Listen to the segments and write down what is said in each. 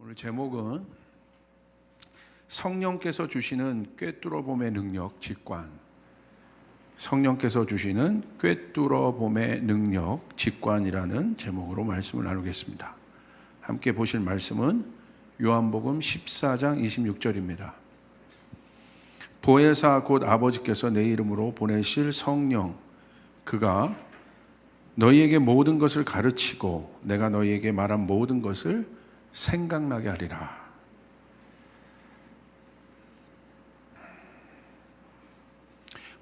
오늘 제목은 성령께서 주시는 꿰뚫어봄의 능력 직관. 성령께서 주시는 꿰뚫어봄의 능력 직관이라는 제목으로 말씀을 나누겠습니다. 함께 보실 말씀은 요한복음 14장 26절입니다. 보혜사 곧 아버지께서 내 이름으로 보내실 성령, 그가 너희에게 모든 것을 가르치고 내가 너희에게 말한 모든 것을 생각나게 하리라.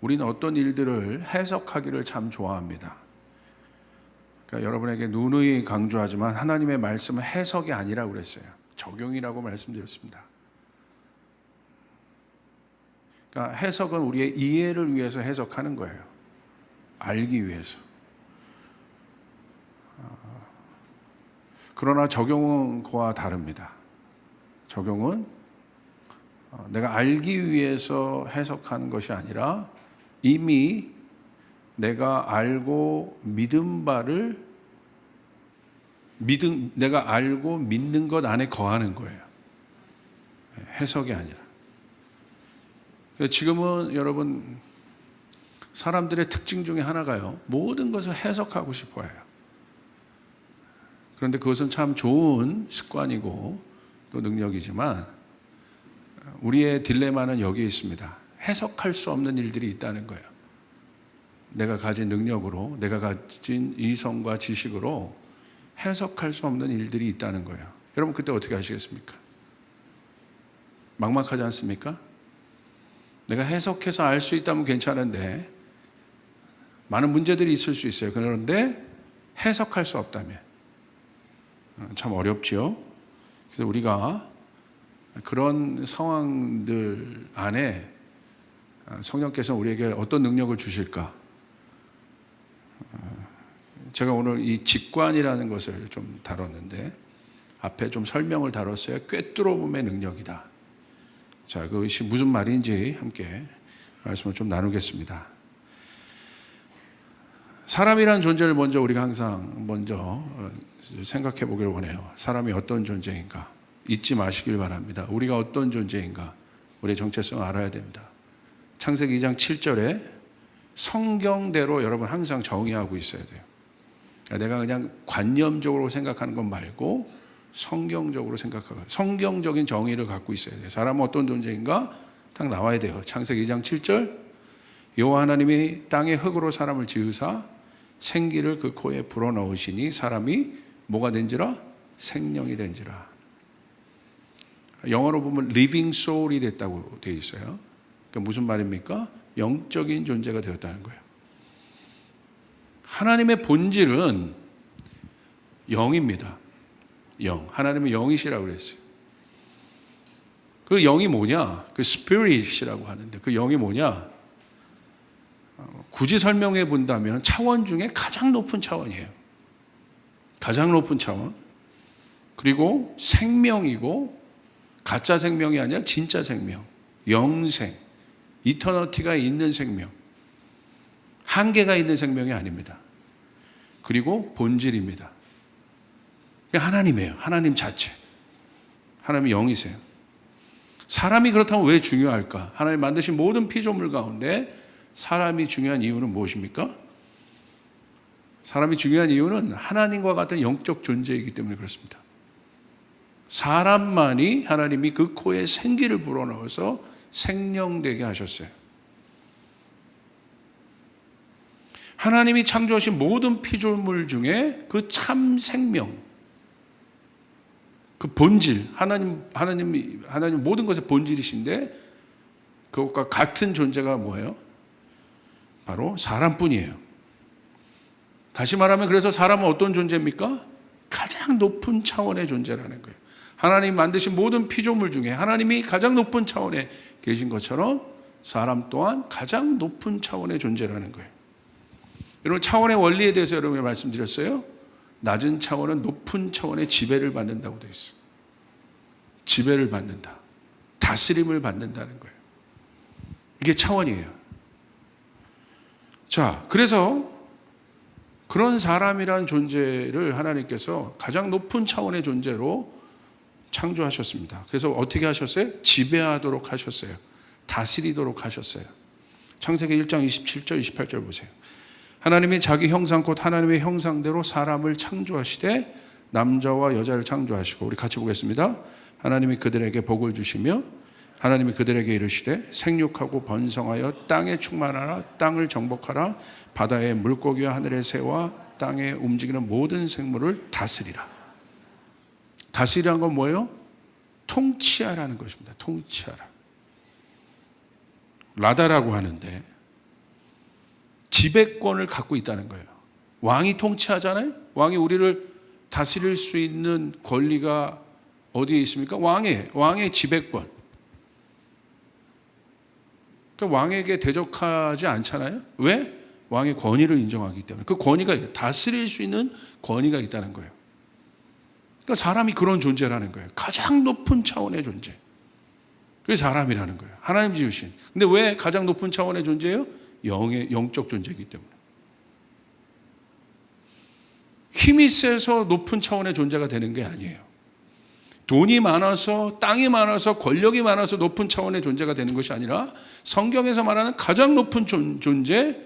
우리는 어떤 일들을 해석하기를 참 좋아합니다. 그러니까 여러분에게 누누이 강조하지만 하나님의 말씀은 해석이 아니라고 그랬어요. 적용이라고 말씀드렸습니다. 그러니까 해석은 우리의 이해를 위해서 해석하는 거예요. 알기 위해서. 그러나 적용은 그와 다릅니다. 적용은 내가 알기 위해서 해석하는 것이 아니라 이미 내가 알고 믿은 바를 내가 알고 믿는 것 안에 거하는 거예요. 해석이 아니라. 지금은 여러분 사람들의 특징 중에 하나가요. 모든 것을 해석하고 싶어 해요. 그런데 그것은 참 좋은 습관이고 또 능력이지만 우리의 딜레마는 여기에 있습니다. 해석할 수 없는 일들이 있다는 거예요. 내가 가진 능력으로, 내가 가진 이성과 지식으로 해석할 수 없는 일들이 있다는 거예요. 여러분 그때 어떻게 하시겠습니까? 막막하지 않습니까? 내가 해석해서 알 수 있다면 괜찮은데 많은 문제들이 있을 수 있어요. 그런데 해석할 수 없다면 참 어렵죠. 그래서 우리가 그런 상황들 안에 성령께서 우리에게 어떤 능력을 주실까? 제가 오늘 이 직관이라는 것을 좀 다뤘는데 앞에 좀 설명을 다뤘어요. 꿰뚫어봄의 능력이다. 자, 그것이 무슨 말인지 함께 말씀을 좀 나누겠습니다. 사람이라는 존재를 먼저 우리가 항상 생각해 보길 원해요. 사람이 어떤 존재인가 잊지 마시길 바랍니다. 우리가 어떤 존재인가 우리의 정체성을 알아야 됩니다. 창세기 2장 7절에 성경대로 여러분 항상 정의하고 있어야 돼요. 내가 그냥 관념적으로 생각하는 것 말고 성경적으로 생각하고 성경적인 정의를 갖고 있어야 돼요. 사람은 어떤 존재인가 딱 나와야 돼요. 창세기 2장 7절 여호와 하나님이 땅의 흙으로 사람을 지으사 생기를 그 코에 불어넣으시니 사람이 뭐가 된지라? 생명이 된지라. 영어로 보면 living soul이 됐다고 되어 있어요. 그러니까 무슨 말입니까? 영적인 존재가 되었다는 거예요. 하나님의 본질은 영입니다. 영. 하나님은 영이시라고 그랬어요. 그 영이 뭐냐? 그 spirit이라고 하는데 그 영이 뭐냐? 굳이 설명해 본다면 차원 중에 가장 높은 차원이에요. 가장 높은 차원. 그리고 생명이고 가짜 생명이 아니라 진짜 생명. 영생. 이터너티가 있는 생명. 한계가 있는 생명이 아닙니다. 그리고 본질입니다. 하나님이에요. 하나님 자체. 하나님이 영이세요. 사람이 그렇다면 왜 중요할까? 하나님 만드신 모든 피조물 가운데 사람이 중요한 이유는 무엇입니까? 사람이 중요한 이유는 하나님과 같은 영적 존재이기 때문에 그렇습니다. 사람만이 하나님이 그 코에 생기를 불어넣어서 생명되게 하셨어요. 하나님이 창조하신 모든 피조물 중에 그 참 생명, 그 본질, 하나님 모든 것의 본질이신데 그것과 같은 존재가 뭐예요? 바로 사람뿐이에요. 다시 말하면 그래서 사람은 어떤 존재입니까? 가장 높은 차원의 존재라는 거예요. 하나님 만드신 모든 피조물 중에 하나님이 가장 높은 차원에 계신 것처럼 사람 또한 가장 높은 차원의 존재라는 거예요. 여러분 차원의 원리에 대해서 여러분이 말씀드렸어요. 낮은 차원은 높은 차원의 지배를 받는다고 되어 있어요. 지배를 받는다. 다스림을 받는다는 거예요. 이게 차원이에요. 자, 그래서 그런 사람이란 존재를 하나님께서 가장 높은 차원의 존재로 창조하셨습니다. 그래서 어떻게 하셨어요? 지배하도록 하셨어요. 다스리도록 하셨어요. 창세기 1장 27절 28절 보세요. 하나님이 자기 형상 곧 하나님의 형상대로 사람을 창조하시되 남자와 여자를 창조하시고, 우리 같이 보겠습니다. 하나님이 그들에게 복을 주시며 하나님이 그들에게 이르시되 생육하고 번성하여 땅에 충만하라. 땅을 정복하라. 바다의 물고기와 하늘의 새와 땅에 움직이는 모든 생물을 다스리라. 다스리라는 건 뭐예요? 통치하라는 것입니다. 통치하라. 라다라고 하는데 지배권을 갖고 있다는 거예요. 왕이 통치하잖아요. 왕이 우리를 다스릴 수 있는 권리가 어디에 있습니까? 왕의 지배권. 그러니까 왕에게 대적하지 않잖아요. 왜? 왕의 권위를 인정하기 때문에. 그 권위가 다스릴 수 있는 권위가 있다는 거예요. 그러니까 사람이 그런 존재라는 거예요. 가장 높은 차원의 존재. 그게 사람이라는 거예요. 하나님 지으신. 근데 왜 가장 높은 차원의 존재예요? 영적 존재이기 때문에. 힘이 세서 높은 차원의 존재가 되는 게 아니에요. 돈이 많아서, 땅이 많아서, 권력이 많아서 높은 차원의 존재가 되는 것이 아니라 성경에서 말하는 가장 높은 존재,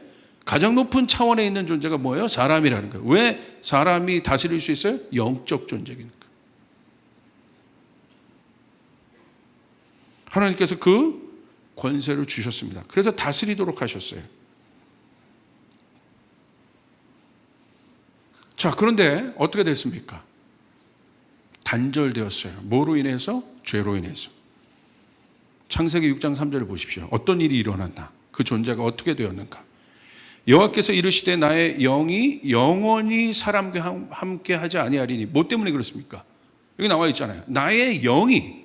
가장 높은 차원에 있는 존재가 뭐예요? 사람이라는 거예요. 왜 사람이 다스릴 수 있어요? 영적 존재니까. 하나님께서 그 권세를 주셨습니다. 그래서 다스리도록 하셨어요. 자, 그런데 어떻게 됐습니까? 단절되었어요. 뭐로 인해서? 죄로 인해서. 창세기 6장 3절을 보십시오. 어떤 일이 일어났나? 그 존재가 어떻게 되었는가? 여호와께서 이르시되 나의 영이 영원히 사람과 함께 하지 아니하리니. 뭐 때문에 그렇습니까? 여기 나와 있잖아요. 나의 영이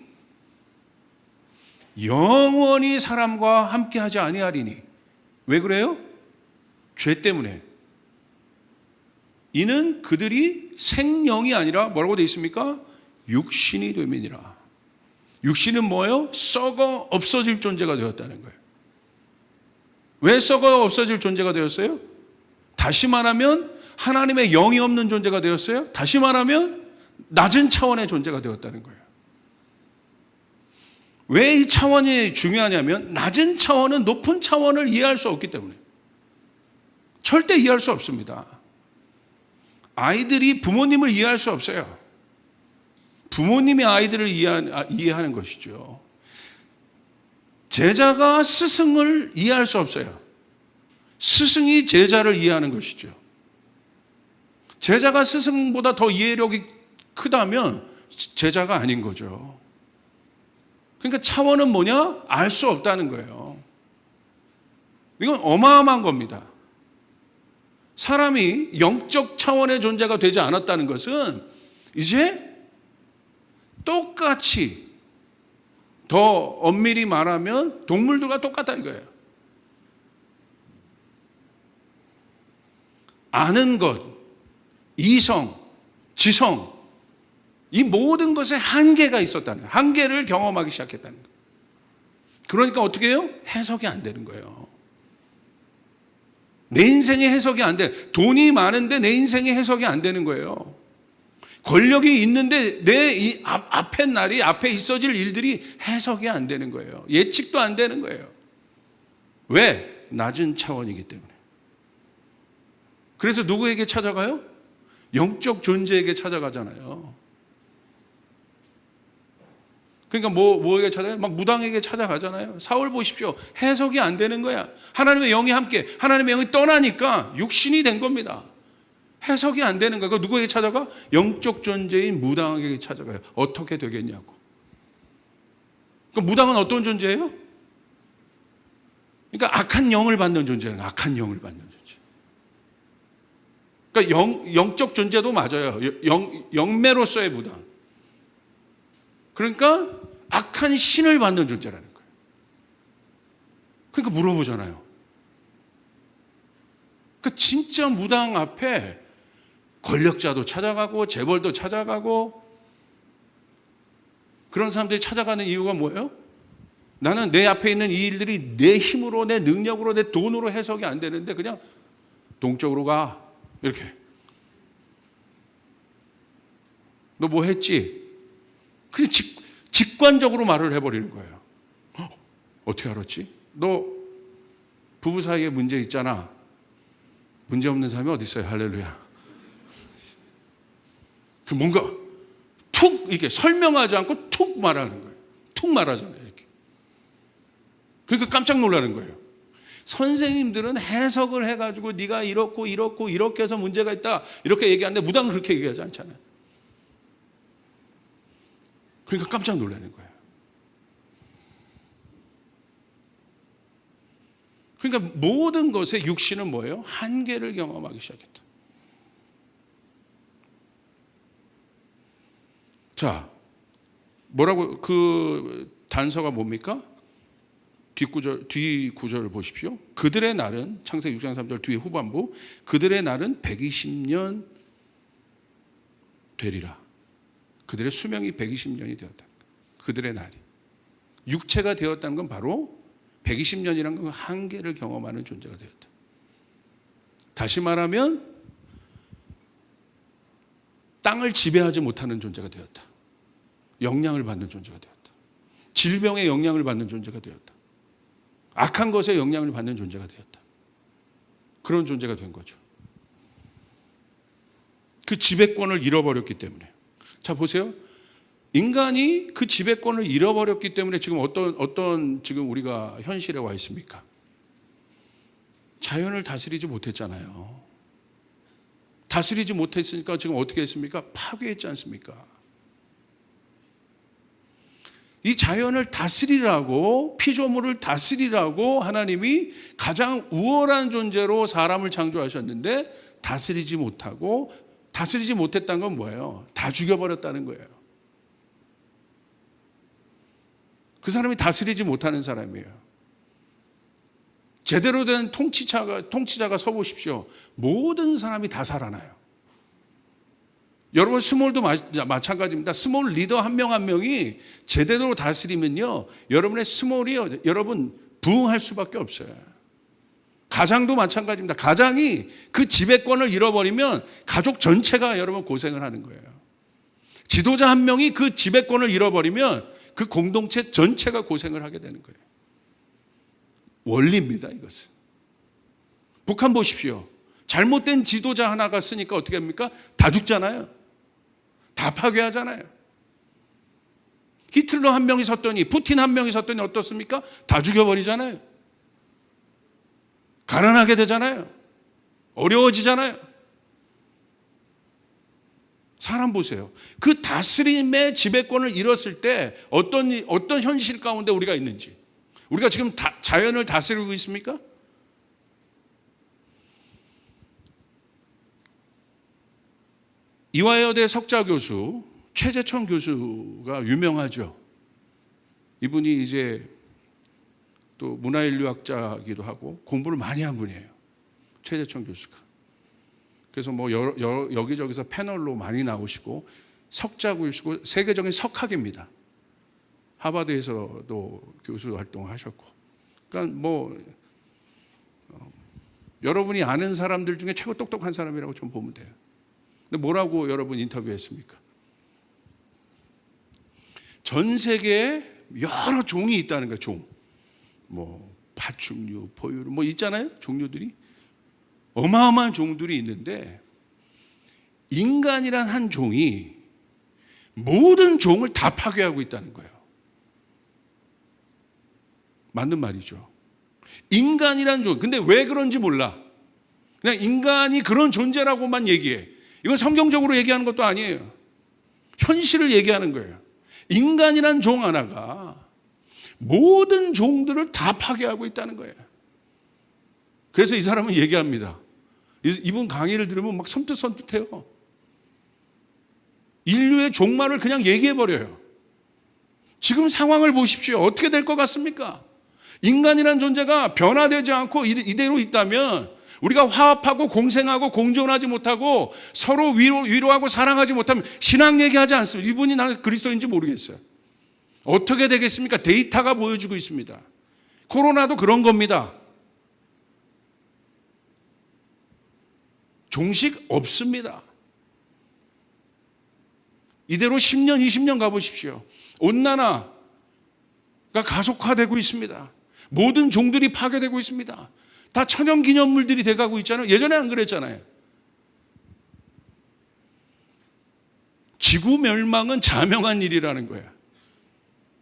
영원히 사람과 함께 하지 아니하리니. 왜 그래요? 죄 때문에. 이는 그들이 생령이 아니라 뭐라고 되어 있습니까? 육신이 됨이니라. 육신은 뭐예요? 썩어 없어질 존재가 되었다는 거예요. 왜 썩어 없어질 존재가 되었어요? 다시 말하면 하나님의 영이 없는 존재가 되었어요. 다시 말하면 낮은 차원의 존재가 되었다는 거예요. 왜 이 차원이 중요하냐면 낮은 차원은 높은 차원을 이해할 수 없기 때문에. 절대 이해할 수 없습니다. 아이들이 부모님을 이해할 수 없어요. 부모님이 아이들을 이해하는 것이죠. 제자가 스승을 이해할 수 없어요. 스승이 제자를 이해하는 것이죠. 제자가 스승보다 더 이해력이 크다면 제자가 아닌 거죠. 그러니까 차원은 뭐냐? 알 수 없다는 거예요. 이건 어마어마한 겁니다. 사람이 영적 차원의 존재가 되지 않았다는 것은 이제 똑같이, 더 엄밀히 말하면 동물들과 똑같다 이거예요. 아는 것, 이성, 지성, 이 모든 것에 한계가 있었다는 거예요. 한계를 경험하기 시작했다는 거예요. 그러니까 어떻게 해요? 해석이 안 되는 거예요. 내 인생의 해석이 안 돼. 돈이 많은데 내 인생의 해석이 안 되는 거예요. 권력이 있는데 내 앞에 있어질 일들이 해석이 안 되는 거예요. 예측도 안 되는 거예요. 왜? 낮은 차원이기 때문에. 그래서 누구에게 찾아가요? 영적 존재에게 찾아가잖아요. 그러니까 뭐에게 찾아가요? 막 무당에게 찾아가잖아요. 사울 보십시오. 해석이 안 되는 거야. 하나님의 영이 함께, 하나님의 영이 떠나니까 육신이 된 겁니다. 해석이 안 되는 거야. 누구에게 찾아가? 영적 존재인 무당에게 찾아가요. 어떻게 되겠냐고. 그러니까 무당은 어떤 존재예요? 그러니까 악한 영을 받는 존재예요. 악한 영을 받는 존재. 그러니까 영적 존재도 맞아요. 영매로서의 무당. 그러니까 악한 신을 받는 존재라는 거예요. 그러니까 물어보잖아요. 그러니까 진짜 무당 앞에 권력자도 찾아가고 재벌도 찾아가고 그런 사람들이 찾아가는 이유가 뭐예요? 나는 내 앞에 있는 이 일들이 내 힘으로, 내 능력으로, 내 돈으로 해석이 안 되는데 그냥 동쪽으로 가. 이렇게. 너 뭐 했지? 그냥 직관적으로 말을 해버리는 거예요. 어떻게 알았지? 너 부부 사이에 문제 있잖아. 문제 없는 사람이 어디 있어요? 할렐루야. 그 뭔가 툭 이렇게 설명하지 않고 툭 말하는 거예요. 툭 말하잖아요. 이렇게. 그러니까 깜짝 놀라는 거예요. 선생님들은 해석을 해가지고 네가 이렇고 이렇고 이렇게 해서 문제가 있다 이렇게 얘기하는데 무당 그렇게 얘기하지 않잖아요. 그러니까 깜짝 놀라는 거예요. 그러니까 모든 것에 육신은 뭐예요? 한계를 경험하기 시작했다. 자, 뭐라고 그 단서가 뭡니까? 뒤 구절을 보십시오. 그들의 날은 창세기 6장 3절 뒤에 후반부 그들의 날은 120년 되리라. 그들의 수명이 120년이 되었다. 그들의 날이 육체가 되었다는 건 바로 120년이라는 건 한계를 경험하는 존재가 되었다. 다시 말하면 땅을 지배하지 못하는 존재가 되었다. 영향을 받는 존재가 되었다. 질병의 영향을 받는 존재가 되었다. 악한 것에 영향을 받는 존재가 되었다. 그런 존재가 된 거죠. 그 지배권을 잃어버렸기 때문에. 자, 보세요. 인간이 그 지배권을 잃어버렸기 때문에 지금 어떤 지금 우리가 현실에 와 있습니까? 자연을 다스리지 못했잖아요. 다스리지 못했으니까 지금 어떻게 했습니까? 파괴했지 않습니까? 이 자연을 다스리라고, 피조물을 다스리라고 하나님이 가장 우월한 존재로 사람을 창조하셨는데 다스리지 못하고, 다스리지 못했다는 건 뭐예요? 다 죽여버렸다는 거예요. 그 사람이 다스리지 못하는 사람이에요. 제대로 된 통치자가 서보십시오. 모든 사람이 다 살아나요. 여러분 스몰도 마찬가지입니다. 스몰 리더 한 명 한 명이 제대로 다스리면요, 여러분의 스몰이요, 여러분 부흥할 수밖에 없어요. 가장도 마찬가지입니다. 가장이 그 지배권을 잃어버리면 가족 전체가 여러분 고생을 하는 거예요. 지도자 한 명이 그 지배권을 잃어버리면 그 공동체 전체가 고생을 하게 되는 거예요. 원리입니다, 이것은. 북한 보십시오. 잘못된 지도자 하나가 쓰니까 어떻게 합니까? 다 죽잖아요. 다 파괴하잖아요. 히틀러 한 명이 섰더니, 푸틴 한 명이 섰더니 어떻습니까? 다 죽여버리잖아요. 가난하게 되잖아요. 어려워지잖아요. 사람 보세요. 그 다스림의 지배권을 잃었을 때 어떤 현실 가운데 우리가 있는지. 우리가 지금 자연을 다스리고 있습니까? 이화여대 석좌 교수 최재천 교수가 유명하죠. 이분이 이제 또 문화인류학자이기도 하고 공부를 많이 한 분이에요. 최재천 교수가. 그래서 뭐 여기저기서 패널로 많이 나오시고 석좌 교수고 세계적인 석학입니다. 하버드에서도 교수 활동을 하셨고. 그러니까 뭐 여러분이 아는 사람들 중에 최고 똑똑한 사람이라고 좀 보면 돼요. 근데 뭐라고 여러분 인터뷰했습니까? 전 세계에 여러 종이 있다는 거예요. 종. 뭐 파충류, 포유류 뭐 있잖아요. 종류들이. 어마어마한 종들이 있는데 인간이란 한 종이 모든 종을 다 파괴하고 있다는 거예요. 맞는 말이죠. 인간이란 종. 근데 왜 그런지 몰라. 그냥 인간이 그런 존재라고만 얘기해. 이건 성경적으로 얘기하는 것도 아니에요. 현실을 얘기하는 거예요. 인간이란 종 하나가 모든 종들을 다 파괴하고 있다는 거예요. 그래서 이 사람은 얘기합니다. 이분 강의를 들으면 막 섬뜩섬뜩해요. 인류의 종말을 그냥 얘기해버려요. 지금 상황을 보십시오. 어떻게 될 것 같습니까? 인간이란 존재가 변화되지 않고 이대로 있다면 우리가 화합하고 공생하고 공존하지 못하고 서로 위로하고 사랑하지 못하면 신앙 얘기하지 않습니다. 이분이 나는 그리스도인지 모르겠어요. 어떻게 되겠습니까? 데이터가 보여주고 있습니다. 코로나도 그런 겁니다. 종식 없습니다. 이대로 10년, 20년 가보십시오. 온난화가 가속화되고 있습니다. 모든 종들이 파괴되고 있습니다. 다 천연기념물들이 돼가고 있잖아요. 예전에 안 그랬잖아요. 지구 멸망은 자명한 일이라는 거야.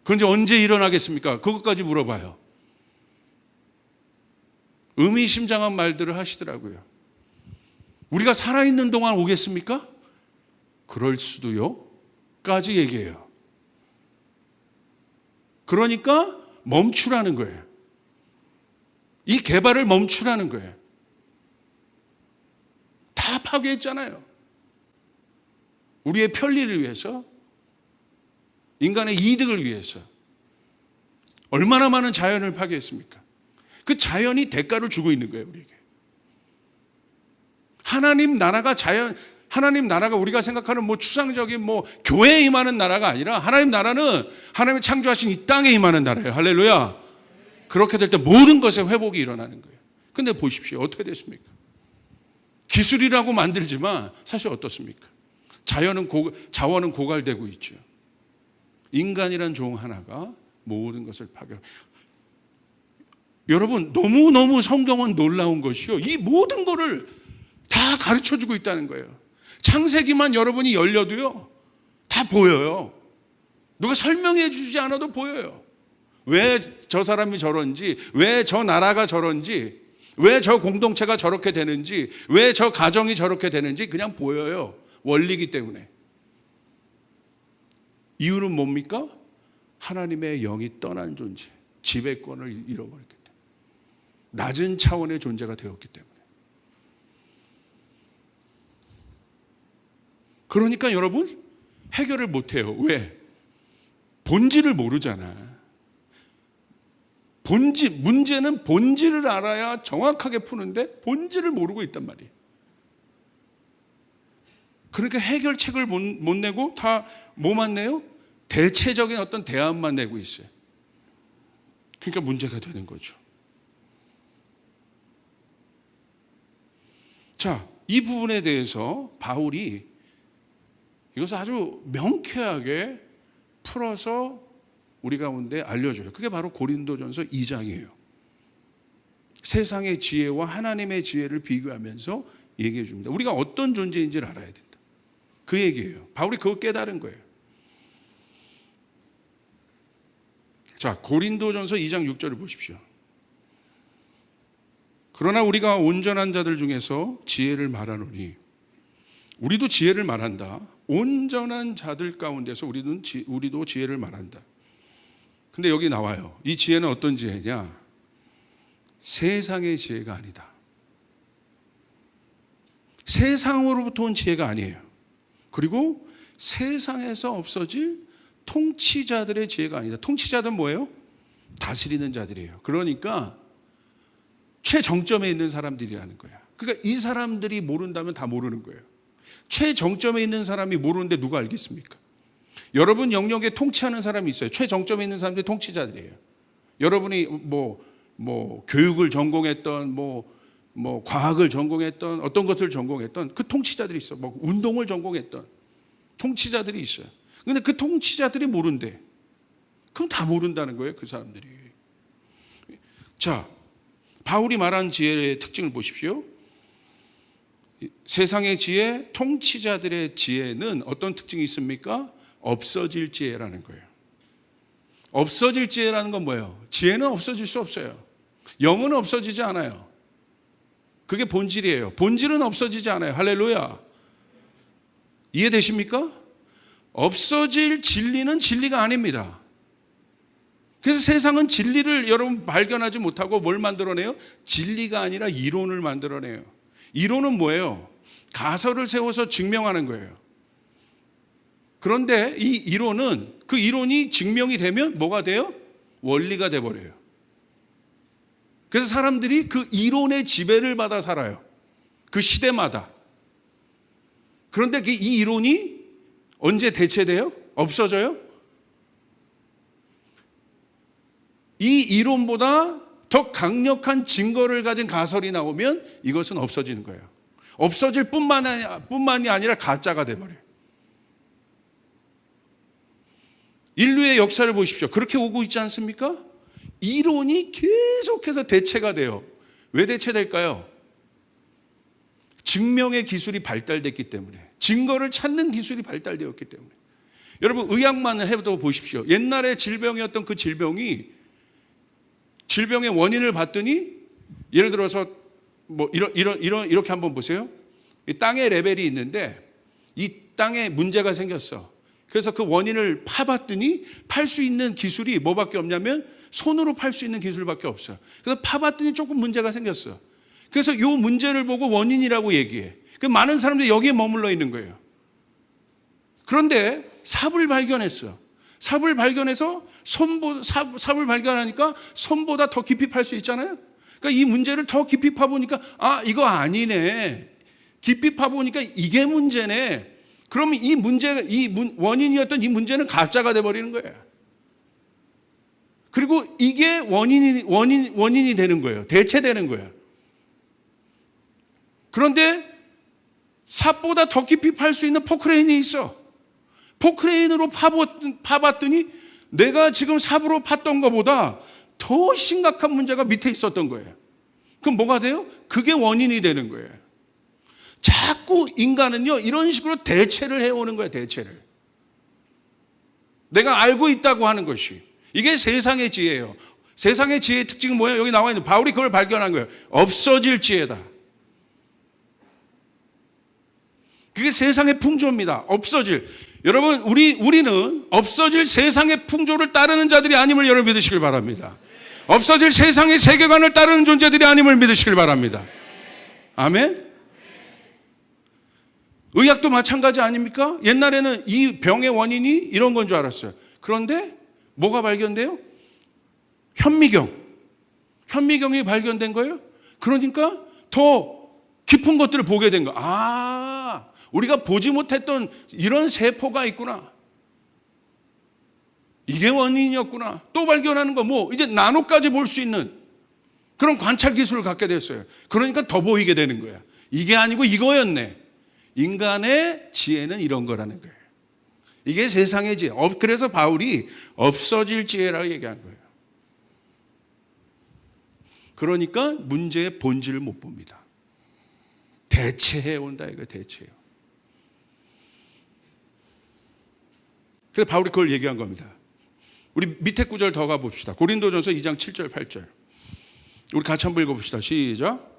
그런데 언제 일어나겠습니까? 그것까지 물어봐요. 의미심장한 말들을 하시더라고요. 우리가 살아있는 동안 오겠습니까? 그럴 수도요? 까지 얘기해요. 그러니까 멈추라는 거예요. 이 개발을 멈추라는 거예요. 다 파괴했잖아요. 우리의 편리를 위해서, 인간의 이득을 위해서 얼마나 많은 자연을 파괴했습니까? 그 자연이 대가를 주고 있는 거예요, 우리에게. 하나님 나라가 우리가 생각하는 추상적인 교회에 임하는 나라가 아니라 하나님 나라는 하나님이 창조하신 이 땅에 임하는 나라예요. 할렐루야. 그렇게 될 때 모든 것에 회복이 일어나는 거예요. 근데 보십시오. 어떻게 됐습니까? 기술이라고 만들지만 사실 어떻습니까? 자원은 고갈되고 있죠. 인간이란 종 하나가 모든 것을 파괴. 여러분, 너무너무 성경은 놀라운 것이요. 이 모든 것을 다 가르쳐주고 있다는 거예요. 창세기만 여러분이 열려도요, 다 보여요. 누가 설명해 주지 않아도 보여요. 왜 저 사람이 저런지, 왜 저 나라가 저런지, 왜 저 공동체가 저렇게 되는지, 왜 저 가정이 저렇게 되는지 그냥 보여요. 원리이기 때문에. 이유는 뭡니까? 하나님의 영이 떠난 존재, 지배권을 잃어버렸기 때문에. 낮은 차원의 존재가 되었기 때문에. 그러니까 여러분, 해결을 못해요. 왜? 본질을 모르잖아. 문제는 본질을 알아야 정확하게 푸는데 본질을 모르고 있단 말이에요. 그러니까 해결책을 못 내고 다 뭐만 내요? 대체적인 어떤 대안만 내고 있어요. 그러니까 문제가 되는 거죠. 자, 이 부분에 대해서 바울이 이것을 아주 명쾌하게 풀어서 우리 가운데 알려줘요. 그게 바로 고린도전서 2장이에요. 세상의 지혜와 하나님의 지혜를 비교하면서 얘기해 줍니다. 우리가 어떤 존재인지를 알아야 된다. 그 얘기예요. 바울이 그거 깨달은 거예요. 자, 고린도전서 2장 6절을 보십시오. 그러나 우리가 온전한 자들 중에서 지혜를 말하노니, 우리도 지혜를 말한다. 온전한 자들 가운데서 우리도 지혜를 말한다. 근데 여기 나와요. 이 지혜는 어떤 지혜냐? 세상의 지혜가 아니다. 세상으로부터 온 지혜가 아니에요. 그리고 세상에서 없어질 통치자들의 지혜가 아니다. 통치자들은 뭐예요? 다스리는 자들이에요. 그러니까 최정점에 있는 사람들이라는 거야. 그러니까 이 사람들이 모른다면 다 모르는 거예요. 최정점에 있는 사람이 모르는데 누가 알겠습니까? 여러분 영역에 통치하는 사람이 있어요. 최정점에 있는 사람들이 통치자들이에요. 여러분이 교육을 전공했던 과학을 전공했던 어떤 것을 전공했던 그 통치자들이 있어. 운동을 전공했던 통치자들이 있어요. 근데 그 통치자들이 모른대. 그럼 다 모른다는 거예요, 그 사람들이. 자, 바울이 말한 지혜의 특징을 보십시오. 세상의 지혜, 통치자들의 지혜는 어떤 특징이 있습니까? 없어질 지혜라는 거예요. 없어질 지혜라는 건 뭐예요? 지혜는 없어질 수 없어요. 영은 없어지지 않아요. 그게 본질이에요. 본질은 없어지지 않아요. 할렐루야. 이해되십니까? 없어질 진리는 진리가 아닙니다. 그래서 세상은 진리를 여러분 발견하지 못하고 뭘 만들어내요? 진리가 아니라 이론을 만들어내요. 이론은 뭐예요? 가설을 세워서 증명하는 거예요. 그런데 이 이론은, 그 이론이 증명이 되면 뭐가 돼요? 원리가 돼버려요. 그래서 사람들이 그 이론의 지배를 받아 살아요. 그 시대마다. 그런데 이 이론이 언제 대체돼요? 없어져요? 이 이론보다 더 강력한 증거를 가진 가설이 나오면 이것은 없어지는 거예요. 없어질 뿐만이 아니라 가짜가 돼버려요. 인류의 역사를 보십시오. 그렇게 오고 있지 않습니까? 이론이 계속해서 대체가 돼요. 왜 대체될까요? 증명의 기술이 발달됐기 때문에, 증거를 찾는 기술이 발달되었기 때문에. 여러분, 의학만 해도 보십시오. 옛날에 질병이었던 그 질병이, 질병의 원인을 봤더니, 예를 들어서 뭐 이렇게 한번 보세요. 이 땅의 레벨이 있는데 이 땅에 문제가 생겼어. 그래서 그 원인을 파봤더니 팔 수 있는 기술이 뭐밖에 없냐면 손으로 팔 수 있는 기술밖에 없어. 그래서 파봤더니 조금 문제가 생겼어. 그래서 이 문제를 보고 원인이라고 얘기해. 그 많은 사람들이 여기에 머물러 있는 거예요. 그런데 삽을 발견했어. 삽을 발견해서 삽을 발견하니까 손보다 더 깊이 팔 수 있잖아요. 그러니까 이 문제를 더 깊이 파보니까 이거 아니네. 깊이 파보니까 이게 문제네. 그러면 이 문제가, 원인이었던 이 문제는 가짜가 돼버리는 거예요. 그리고 이게 원인이 되는 거예요. 대체되는 거예요. 그런데 삽보다 더 깊이 팔 수 있는 포크레인이 있어. 포크레인으로 파봤더니 내가 지금 삽으로 팠던 것보다 더 심각한 문제가 밑에 있었던 거예요. 그럼 뭐가 돼요? 그게 원인이 되는 거예요. 자꾸 인간은요, 이런 식으로 대체를 해오는 거예요, 대체를. 내가 알고 있다고 하는 것이. 이게 세상의 지혜예요. 세상의 지혜의 특징은 뭐예요? 여기 나와 있는, 바울이 그걸 발견한 거예요. 없어질 지혜다. 그게 세상의 풍조입니다. 없어질. 여러분, 우리는 없어질 세상의 풍조를 따르는 자들이 아님을 여러분 믿으시길 바랍니다. 없어질 세상의 세계관을 따르는 존재들이 아님을 믿으시길 바랍니다. 아멘? 의학도 마찬가지 아닙니까? 옛날에는 이 병의 원인이 이런 건 줄 알았어요. 그런데 뭐가 발견돼요? 현미경이 발견된 거예요. 그러니까 더 깊은 것들을 보게 된 거예요. 우리가 보지 못했던 이런 세포가 있구나. 이게 원인이었구나. 또 발견하는 거 이제 나노까지 볼 수 있는 그런 관찰 기술을 갖게 됐어요. 그러니까 더 보이게 되는 거야. 이게 아니고 이거였네. 인간의 지혜는 이런 거라는 거예요. 이게 세상의 지혜. 그래서 바울이 없어질 지혜라고 얘기한 거예요. 그러니까 문제의 본질을 못 봅니다. 대체해 온다 이거 대체요. 그래서 바울이 그걸 얘기한 겁니다. 우리 밑에 구절 더 가봅시다. 고린도전서 2장 7절 8절. 우리 같이 한번 읽어봅시다. 시작.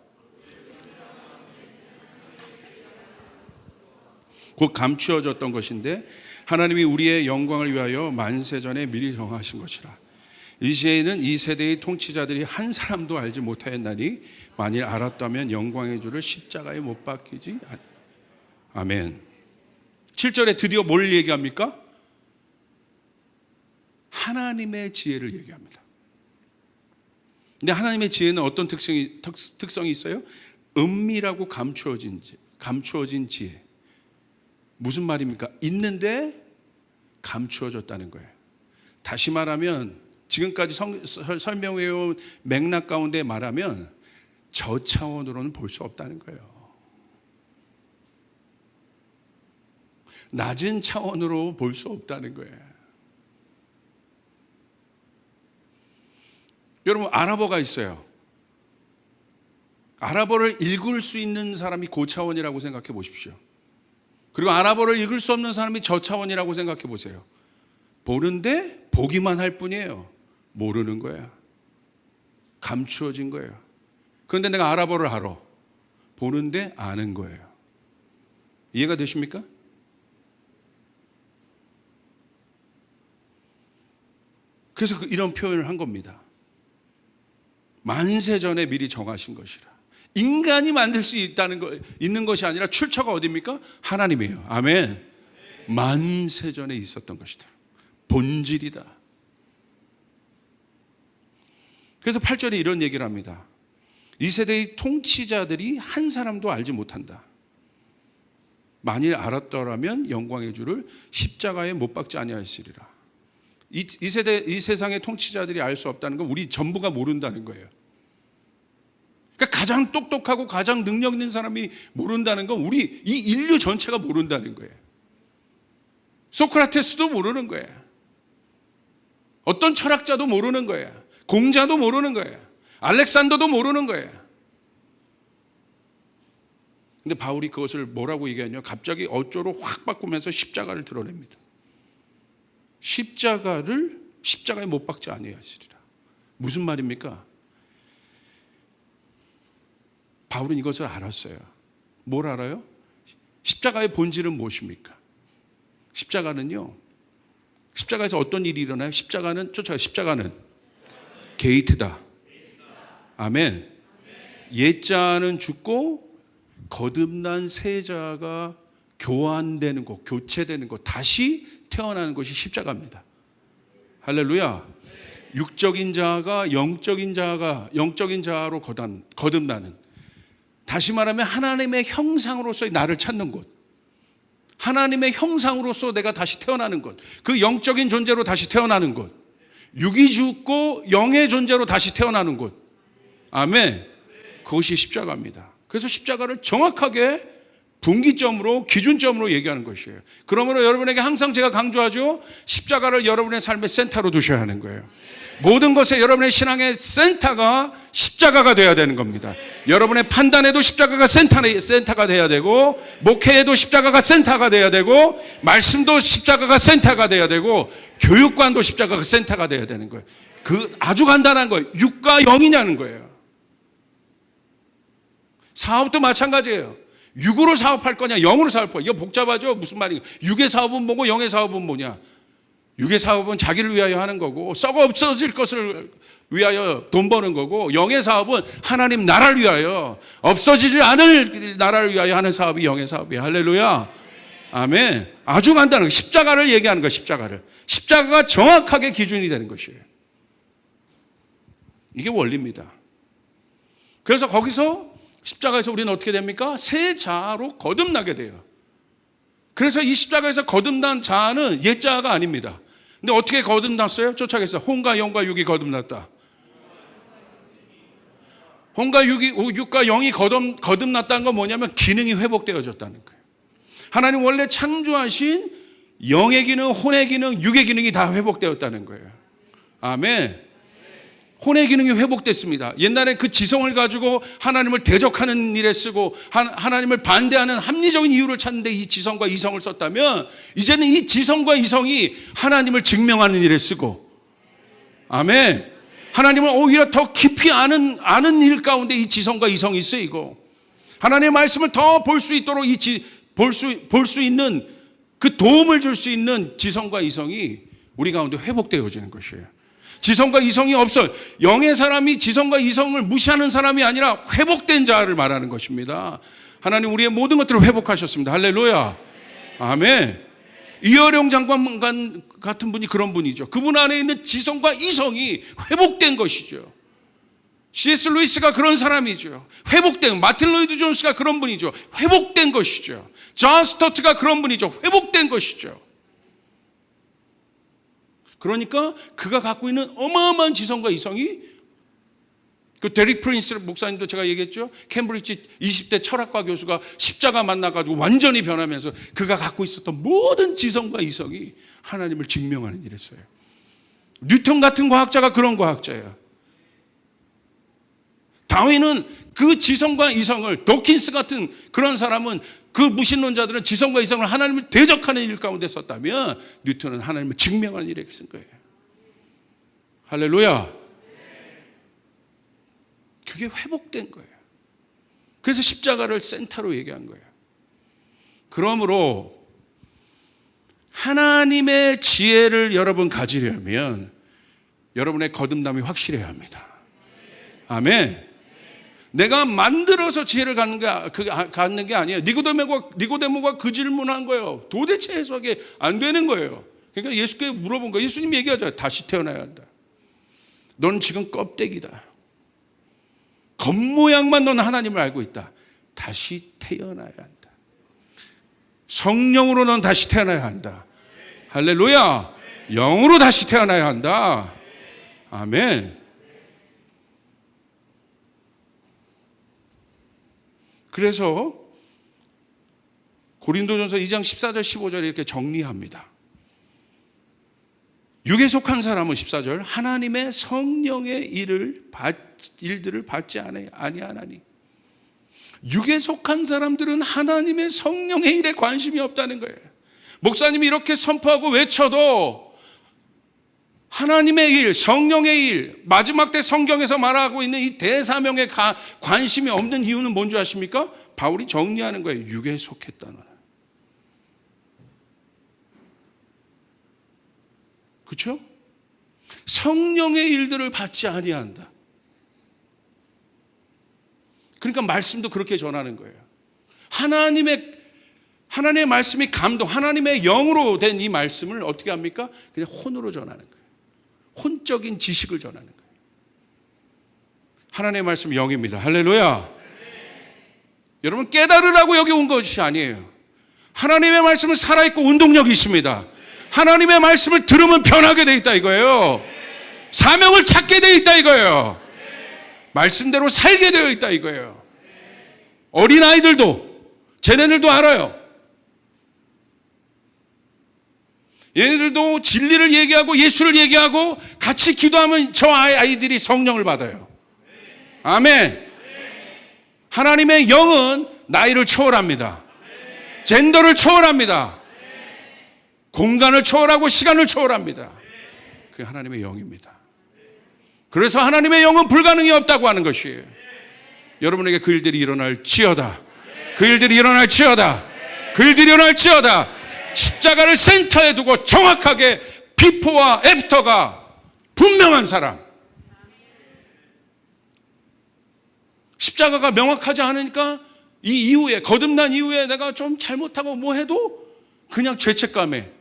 곧 감추어졌던 것인데 하나님이 우리의 영광을 위하여 만세전에 미리 정하신 것이라. 이제는 이 세대의 통치자들이 한 사람도 알지 못하였나니 만일 알았다면 영광의 주를 십자가에 못 박히지. 아멘. 7절에 드디어 뭘 얘기합니까? 하나님의 지혜를 얘기합니다. 근데 하나님의 지혜는 어떤 특성이 있어요? 은밀하고 감추어진 지혜. 무슨 말입니까? 있는데 감추어졌다는 거예요. 다시 말하면 지금까지 설명해온 맥락 가운데 말하면 저 차원으로는 볼 수 없다는 거예요. 낮은 차원으로 볼 수 없다는 거예요. 여러분, 아랍어가 있어요. 아랍어를 읽을 수 있는 사람이 고차원이라고 생각해 보십시오. 그리고 아랍어를 읽을 수 없는 사람이 저차원이라고 생각해 보세요. 보는데 보기만 할 뿐이에요. 모르는 거야. 감추어진 거예요. 그런데 내가 아랍어를 알아. 보는데 아는 거예요. 이해가 되십니까? 그래서 이런 표현을 한 겁니다. 만세전에 미리 정하신 것이라. 인간이 만들 수 있는 것이 아니라 출처가 어디입니까? 하나님이에요. 아멘. 만세전에 있었던 것이다. 본질이다. 그래서 8절에 이런 얘기를 합니다. 이 세대의 통치자들이 한 사람도 알지 못한다. 만일 알았더라면 영광의 주를 십자가에 못 박지 아니하였으리라. 이 세상의 통치자들이 알 수 없다는 건 우리 전부가 모른다는 거예요. 그러니까 가장 똑똑하고 가장 능력 있는 사람이 모른다는 건 이 인류 전체가 모른다는 거예요. 소크라테스도 모르는 거예요. 어떤 철학자도 모르는 거야. 공자도 모르는 거야. 알렉산더도 모르는 거야. 근데 바울이 그것을 뭐라고 얘기하냐? 갑자기 어조로 확 바꾸면서 십자가를 드러냅니다. 십자가에 못 박지 아니하시리라. 무슨 말입니까? 바울은 이것을 알았어요. 뭘 알아요? 십자가의 본질은 무엇입니까? 십자가는요, 십자가에서 어떤 일이 일어나요? 십자가는 게이트다. 아멘. 옛자는 죽고 거듭난 새자가 교환되는 것, 교체되는 것, 다시 태어나는 것이 십자가입니다. 할렐루야. 육적인 자가 영적인 자로 거듭나는, 다시 말하면 하나님의 형상으로서의 나를 찾는 것, 하나님의 형상으로서 내가 다시 태어나는 것, 그 영적인 존재로 다시 태어나는 것, 육이 죽고 영의 존재로 다시 태어나는 것. 아멘. 그것이 십자가입니다. 그래서 십자가를 정확하게 분기점으로, 기준점으로 얘기하는 것이에요. 그러므로 여러분에게 항상 제가 강조하죠. 십자가를 여러분의 삶의 센터로 두셔야 하는 거예요. 모든 것에 여러분의 신앙의 센터가 십자가가 되어야 되는 겁니다. 여러분의 판단에도 십자가가 센터가 돼야 되고, 목회에도 십자가가 센터가 돼야 되고, 말씀도 십자가가 센터가 돼야 되고, 교육관도 십자가가 센터가 돼야 되는 거예요. 그 아주 간단한 거예요. 육과 영이냐는 거예요. 사업도 마찬가지예요. 육으로 사업할 거냐, 영으로 사업할 거냐. 이거 복잡하죠? 무슨 말이에요? 육의 사업은 뭐고 영의 사업은 뭐냐? 육의 사업은 자기를 위하여 하는 거고, 썩어 없어질 것을 위하여 돈 버는 거고, 영의 사업은 하나님 나라를 위하여, 없어지지 않을 나라를 위하여 하는 사업이 영의 사업이에요. 할렐루야. 아멘. 아주 간단한 거예요. 십자가를 얘기하는 거예요. 십자가가 정확하게 기준이 되는 것이에요. 이게 원리입니다. 그래서 거기서 십자가에서 우리는 어떻게 됩니까? 새 자로 거듭나게 돼요. 그래서 이 십자가에서 거듭난 자는 옛 자가 아닙니다. 근데 어떻게 거듭났어요? 쫓아겠어요. 혼과 영과 육이 거듭났다. 혼과 육과 영이 거듭났다는 건 뭐냐면 기능이 회복되어졌다는 거예요. 하나님 원래 창조하신 영의 기능, 혼의 기능, 육의 기능이 다 회복되었다는 거예요. 아멘. 혼의 기능이 회복됐습니다. 옛날에 그 지성을 가지고 하나님을 대적하는 일에 쓰고 하나님을 반대하는 합리적인 이유를 찾는데 이 지성과 이성을 썼다면, 이제는 이 지성과 이성이 하나님을 증명하는 일에 쓰고, 아멘. 하나님을 오히려 더 깊이 아는 일 가운데 이 지성과 이성이 쓰이고, 하나님의 말씀을 더 볼 수 있도록 볼 수 있는 그 도움을 줄 수 있는 지성과 이성이 우리 가운데 회복되어지는 것이에요. 지성과 이성이 없어요. 영의 사람이 지성과 이성을 무시하는 사람이 아니라 회복된 자를 말하는 것입니다. 하나님 우리의 모든 것들을 회복하셨습니다. 할렐루야. 아멘. 이어령 장관 같은 분이 그런 분이죠. 그분 안에 있는 지성과 이성이 회복된 것이죠. C.S. 루이스가 그런 사람이죠. 회복된, 마틴 로이드 존스가 그런 분이죠. 회복된 것이죠. 존 스토트가 그런 분이죠. 회복된 것이죠. 그러니까 그가 갖고 있는 어마어마한 지성과 이성이, 그 데릭 프린스 목사님도 제가 얘기했죠. 캠브리지 20대 철학과 교수가 십자가 만나가지고 완전히 변하면서 그가 갖고 있었던 모든 지성과 이성이 하나님을 증명하는 일이었어요. 뉴턴 같은 과학자가 그런 과학자예요. 다윈은 그 지성과 이성을, 도킨스 같은 그런 사람은, 그 무신론자들은 지성과 이성을 하나님을 대적하는 일 가운데 썼다면, 뉴턴은 하나님을 증명하는 일에 쓴 거예요. 할렐루야. 그게 회복된 거예요. 그래서 십자가를 센터로 얘기한 거예요. 그러므로 하나님의 지혜를 여러분 가지려면 여러분의 거듭남이 확실해야 합니다. 아멘. 내가 만들어서 지혜를 갖는 게 아니에요. 니고데모가 그 질문한 거예요. 도대체 해석이 안 되는 거예요. 그러니까 예수께 물어본 거예요. 예수님이 얘기하잖아요. 다시 태어나야 한다. 넌 지금 껍데기다. 겉모양만 넌 하나님을 알고 있다. 다시 태어나야 한다. 성령으로 넌 다시 태어나야 한다. 할렐루야. 영으로 다시 태어나야 한다. 아멘. 그래서 고린도전서 2장 14절 15절에 이렇게 정리합니다. 육에 속한 사람은 14절 하나님의 성령의 일들을 받지 아니하나니. 육에 속한 사람들은 하나님의 성령의 일에 관심이 없다는 거예요. 목사님이 이렇게 선포하고 외쳐도 하나님의 일, 성령의 일, 마지막 때 성경에서 말하고 있는 이 대사명에 관심이 없는 이유는 뭔지 아십니까? 바울이 정리하는 거예요. 육에 속했다는. 그렇죠? 성령의 일들을 받지 아니한다. 그러니까 말씀도 그렇게 전하는 거예요. 하나님의 말씀이 감동, 하나님의 영으로 된 이 말씀을 어떻게 합니까? 그냥 혼으로 전하는 거예요. 혼적인 지식을 전하는 거예요. 하나님의 말씀이 영입니다. 할렐루야. 여러분 깨달으라고 여기 온 것이 아니에요. 하나님의 말씀은 살아있고 운동력이 있습니다. 하나님의 말씀을 들으면 변하게 돼 있다 이거예요. 사명을 찾게 돼 있다 이거예요. 말씀대로 살게 되어 있다 이거예요. 어린아이들도 쟤네들도 알아요. 얘네들도 진리를 얘기하고 예수를 얘기하고 같이 기도하면 저 아이들이 성령을 받아요. 아멘. 하나님의 영은 나이를 초월합니다. 젠더를 초월합니다. 공간을 초월하고 시간을 초월합니다. 그게 하나님의 영입니다. 그래서 하나님의 영은 불가능이 없다고 하는 것이에요. 여러분에게 그 일들이 일어날지어다. 그 일들이 일어날지어다. 그 일들이 일어날지어다. 십자가를 센터에 두고 정확하게 비포와 애프터가 분명한 사람. 십자가가 명확하지 않으니까 이 이후에 거듭난 이후에 내가 좀 잘못하고 뭐 해도 그냥 죄책감에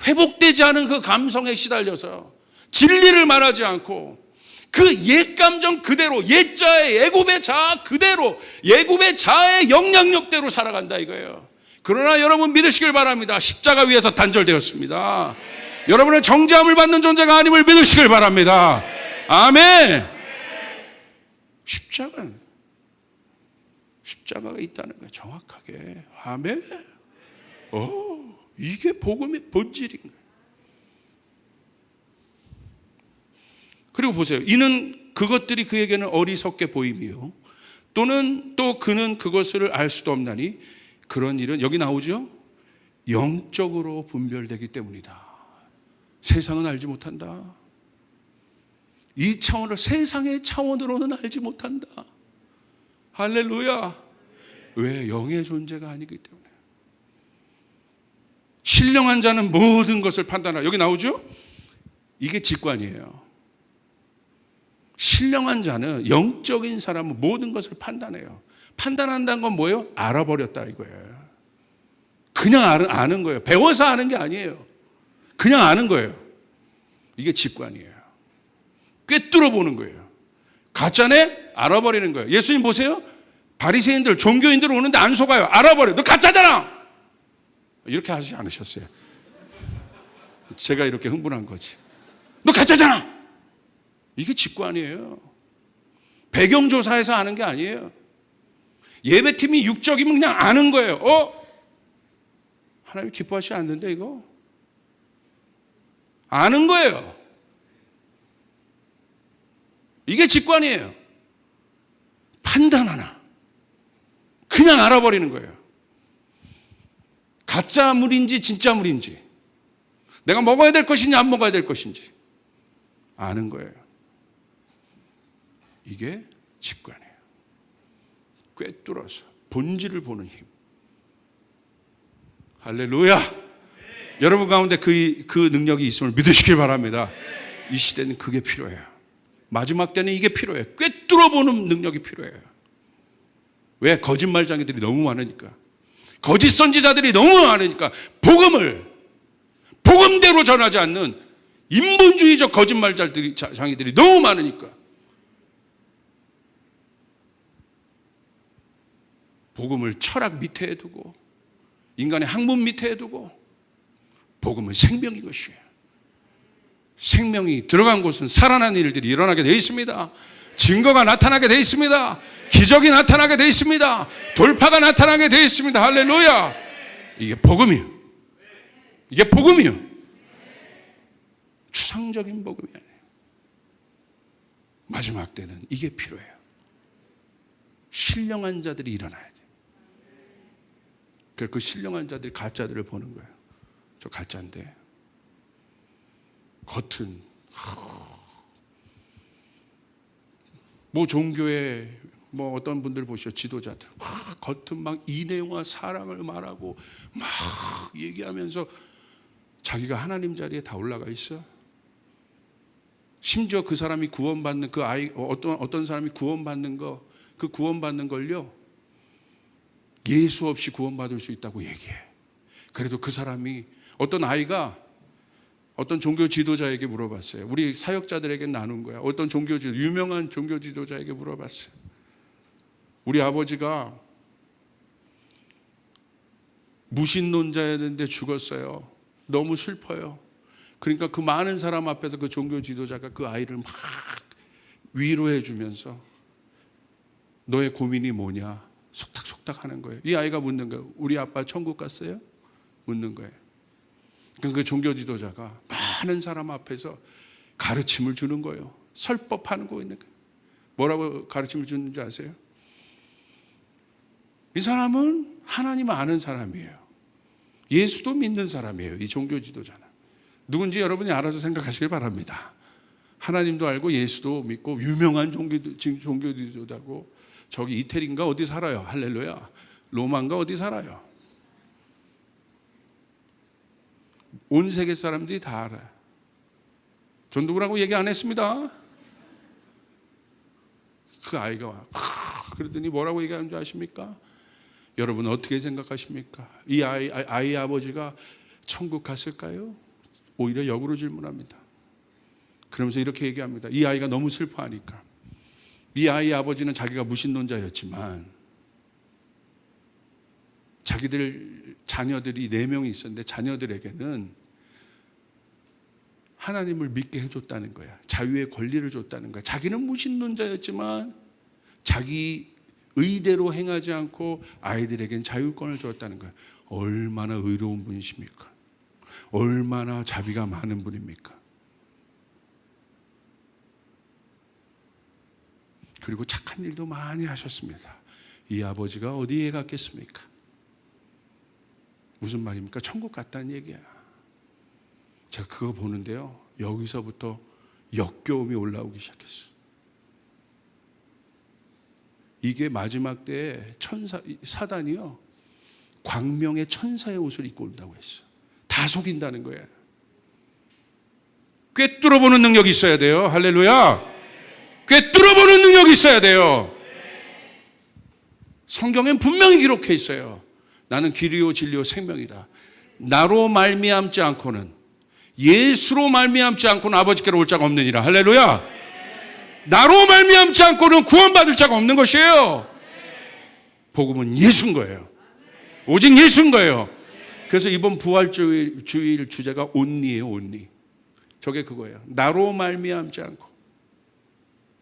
회복되지 않은 그 감성에 시달려서 진리를 말하지 않고 그 옛 감정 그대로 옛자의 애굽의 자아 그대로 애굽의 자아의 영향력대로 살아간다 이거예요. 그러나 여러분 믿으시길 바랍니다. 십자가 위에서 단절되었습니다. 여러분은 정죄함을 받는 존재가 아님을 믿으시길 바랍니다. 아멘. 십자가가 있다는 거예요. 정확하게. 아멘. 이게 복음의 본질인 거예요. 그리고 보세요. 이는 그것들이 그에게는 어리석게 보임이요. 또는 또 그는 그것을 알 수도 없나니 그런 일은 여기 나오죠. 영적으로 분별되기 때문이다. 세상은 알지 못한다. 이 차원을 세상의 차원으로는 알지 못한다. 할렐루야. 왜? 영의 존재가 아니기 때문에. 신령한 자는 모든 것을 판단하라. 여기 나오죠? 이게 직관이에요. 신령한 자는 영적인 사람은 모든 것을 판단해요. 판단한다는 건 뭐예요? 알아버렸다 이거예요. 그냥 아는 거예요. 배워서 아는 게 아니에요. 그냥 아는 거예요. 이게 직관이에요. 꿰뚫어 보는 거예요. 가짜네? 알아버리는 거예요. 예수님 보세요. 바리새인들, 종교인들 오는데 안 속아요. 알아버려요. 너 가짜잖아. 이렇게 하지 않으셨어요. 제가 이렇게 흥분한 거지. 너 가짜잖아. 이게 직관이에요. 배경조사해서 아는 게 아니에요. 예배팀이 육적이면 그냥 아는 거예요. 하나님 기뻐하시지 않는데 이거? 아는 거예요. 이게 직관이에요. 판단 하나. 그냥 알아버리는 거예요. 가짜 물인지 진짜 물인지, 내가 먹어야 될 것인지 안 먹어야 될 것인지 아는 거예요. 이게 직관이에요. 꿰뚫어서 본질을 보는 힘. 할렐루야. 여러분 가운데 그 능력이 있음을 믿으시길 바랍니다. 이 시대는 그게 필요해요. 마지막 때는 이게 필요해요. 꿰뚫어 보는 능력이 필요해요. 왜? 거짓말장애들이 너무 많으니까. 거짓 선지자들이 너무 많으니까 복음대로 전하지 않는 인본주의적 거짓말장애들이 너무 많으니까 복음을 철학 밑에 두고 인간의 학문 밑에 두고, 복음은 생명인 것이에요. 생명이 들어간 곳은 살아난 일들이 일어나게 되어 있습니다. 증거가 나타나게 되어 있습니다. 기적이 나타나게 되어 있습니다. 돌파가 나타나게 되어 있습니다. 할렐루야. 이게 복음이에요. 이게 복음이에요. 추상적인 복음이 아니에요. 마지막 때는 이게 필요해요. 신령한 자들이 일어나야 돼요. 그래서 그 신령한 자들이 가짜들을 보는 거예요. 저 가짜인데 겉은 뭐 종교의 뭐 어떤 분들 보시죠. 지도자들 겉은 막 인애와 사랑을 말하고 막 얘기하면서 자기가 하나님 자리에 다 올라가 있어. 심지어 그 사람이 구원받는 그 아이 어떤 사람이 구원받는 거 그 구원받는 걸요 예수 없이 구원받을 수 있다고 얘기해. 그래도 그 사람이 어떤 아이가 어떤 종교 지도자에게 물어봤어요. 우리 사역자들에게 나눈 거야. 어떤 종교 지도 유명한 종교 지도자에게 물어봤어요. 우리 아버지가 무신론자였는데 죽었어요. 너무 슬퍼요. 그러니까 그 많은 사람 앞에서 그 종교 지도자가 그 아이를 막 위로해 주면서 너의 고민이 뭐냐 속닥속닥 하는 거예요. 이 아이가 묻는 거예요. 우리 아빠 천국 갔어요? 묻는 거예요. 그러니까 그 종교 지도자가 많은 사람 앞에서 가르침을 주는 거예요. 설법하는 거 있는 거예요. 뭐라고 가르침을 주는지 아세요? 이 사람은 하나님 아는 사람이에요. 예수도 믿는 사람이에요. 이 종교 지도자는. 누군지 여러분이 알아서 생각하시길 바랍니다. 하나님도 알고 예수도 믿고 유명한 종교 지도자고 저기 이태리인가 어디 살아요. 할렐루야. 로마인가 어디 살아요. 온 세계 사람들이 다 알아요. 전 누구라고 얘기 안 했습니다. 그 아이가 와. 그러더니 뭐라고 얘기하는 줄 아십니까? 여러분 어떻게 생각하십니까? 이 아이 아버지가 천국 갔을까요? 오히려 역으로 질문합니다. 그러면서 이렇게 얘기합니다. 이 아이가 너무 슬퍼하니까. 이 아이 아버지는 자기가 무신론자였지만 자기들 자녀들이 4명이 있었는데 자녀들에게는 하나님을 믿게 해줬다는 거야. 자유의 권리를 줬다는 거야. 자기는 무신론자였지만 자기 의대로 행하지 않고 아이들에겐 자율권을 주었다는 거야. 얼마나 의로운 분이십니까? 얼마나 자비가 많은 분입니까? 그리고 착한 일도 많이 하셨습니다. 이 아버지가 어디에 갔겠습니까? 무슨 말입니까? 천국 갔다는 얘기야. 제가 그거 보는데요, 여기서부터 역겨움이 올라오기 시작했어요. 이게 마지막 때에 사단이요 광명의 천사의 옷을 입고 온다고 했어요. 다 속인다는 거예요. 꿰뚫어보는 능력이 있어야 돼요. 할렐루야. 꿰뚫어보는 능력이 있어야 돼요. 성경엔 분명히 기록해 있어요. 나는 길이요 진리요 생명이다. 나로 말미암지 않고는, 예수로 말미암지 않고는 아버지께로 올 자가 없느니라. 할렐루야. 나로 말미암지 않고는 구원받을 자가 없는 것이에요. 복음은 예수인 거예요. 오직 예수인 거예요. 그래서 이번 부활주일 주제가 온리예요. 온리. 저게 그거예요. 나로 말미암지 않고.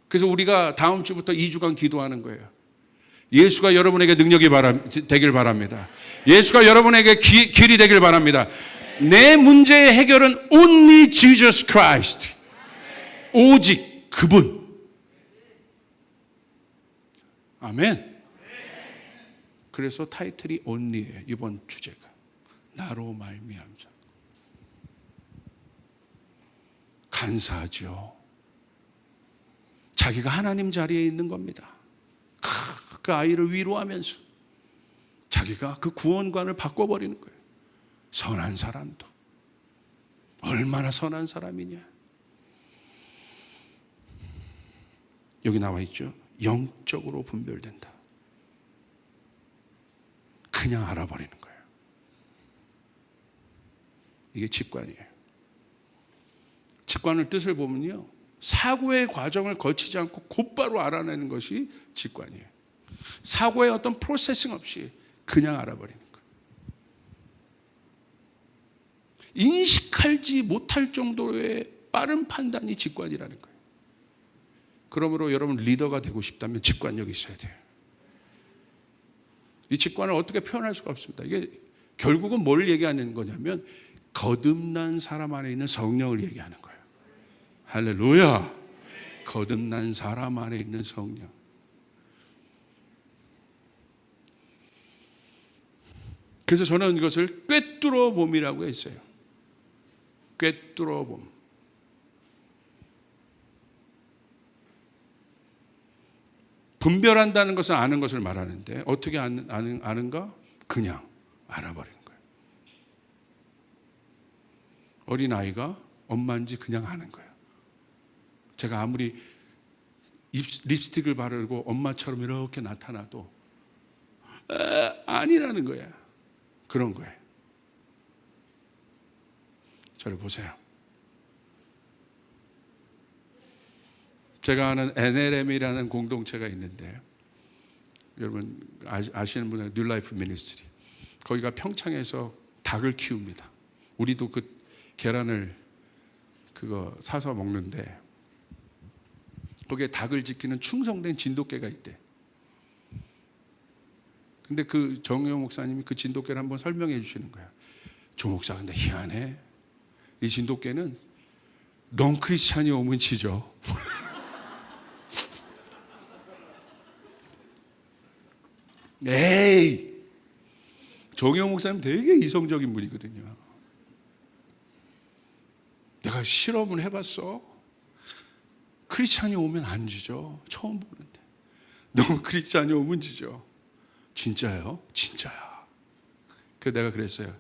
그래서 우리가 다음 주부터 2주간 기도하는 거예요. 예수가 여러분에게 능력이 되길 바랍니다. 예수가 여러분에게 길이 되길 바랍니다. 내 문제의 해결은 only Jesus Christ. 오직 그분. 아멘. 그래서 타이틀이 only예요. 이번 주제가. 나로 말미암자. 간사하죠. 자기가 하나님 자리에 있는 겁니다. 그 아이를 위로하면서 자기가 그 구원관을 바꿔버리는 거예요. 선한 사람도. 얼마나 선한 사람이냐. 여기 나와 있죠. 영적으로 분별된다. 그냥 알아버리는 거예요. 이게 직관이에요. 직관을 뜻을 보면요, 사고의 과정을 거치지 않고 곧바로 알아내는 것이 직관이에요. 사고의 어떤 프로세싱 없이 그냥 알아버리는 거예요. 인식하지 못할 정도의 빠른 판단이 직관이라는 거예요. 그러므로 여러분 리더가 되고 싶다면 직관력이 있어야 돼요. 이 직관을 어떻게 표현할 수가 없습니다. 이게 결국은 뭘 얘기하는 거냐면 거듭난 사람 안에 있는 성령을 얘기하는 거예요. 할렐루야. 거듭난 사람 안에 있는 성령. 그래서 저는 이것을 꿰뚫어 봄이라고 했어요. 꿰뚫어 봄. 분별한다는 것은 아는 것을 말하는데 어떻게 아는가? 그냥 알아버리는 거예요. 어린아이가 엄마인지 그냥 아는 거예요. 제가 아무리 립스틱을 바르고 엄마처럼 이렇게 나타나도 아니라는 거야. 그런 거예요. 저를 보세요. 제가 아는 NLM이라는 공동체가 있는데 여러분 아시는 분은 뉴라이프 미니스트리. 거기가 평창에서 닭을 키웁니다. 우리도 그 계란을 그거 사서 먹는데 거기에 닭을 지키는 충성된 진돗개가 있대. 근데 그 정효 목사님이 그 진돗개를 한번 설명해 주시는 거야. 조 목사 근데 희한해. 이 진돗개는 넌 크리스찬이 오면 지죠. 에이, 정효 목사님 되게 이성적인 분이거든요. 내가 실험을 해봤어. 크리스찬이 오면 안 지죠. 처음 보는데. 너 크리스찬이 오면 지죠. 진짜요? 진짜야. 그래서 내가 그랬어요.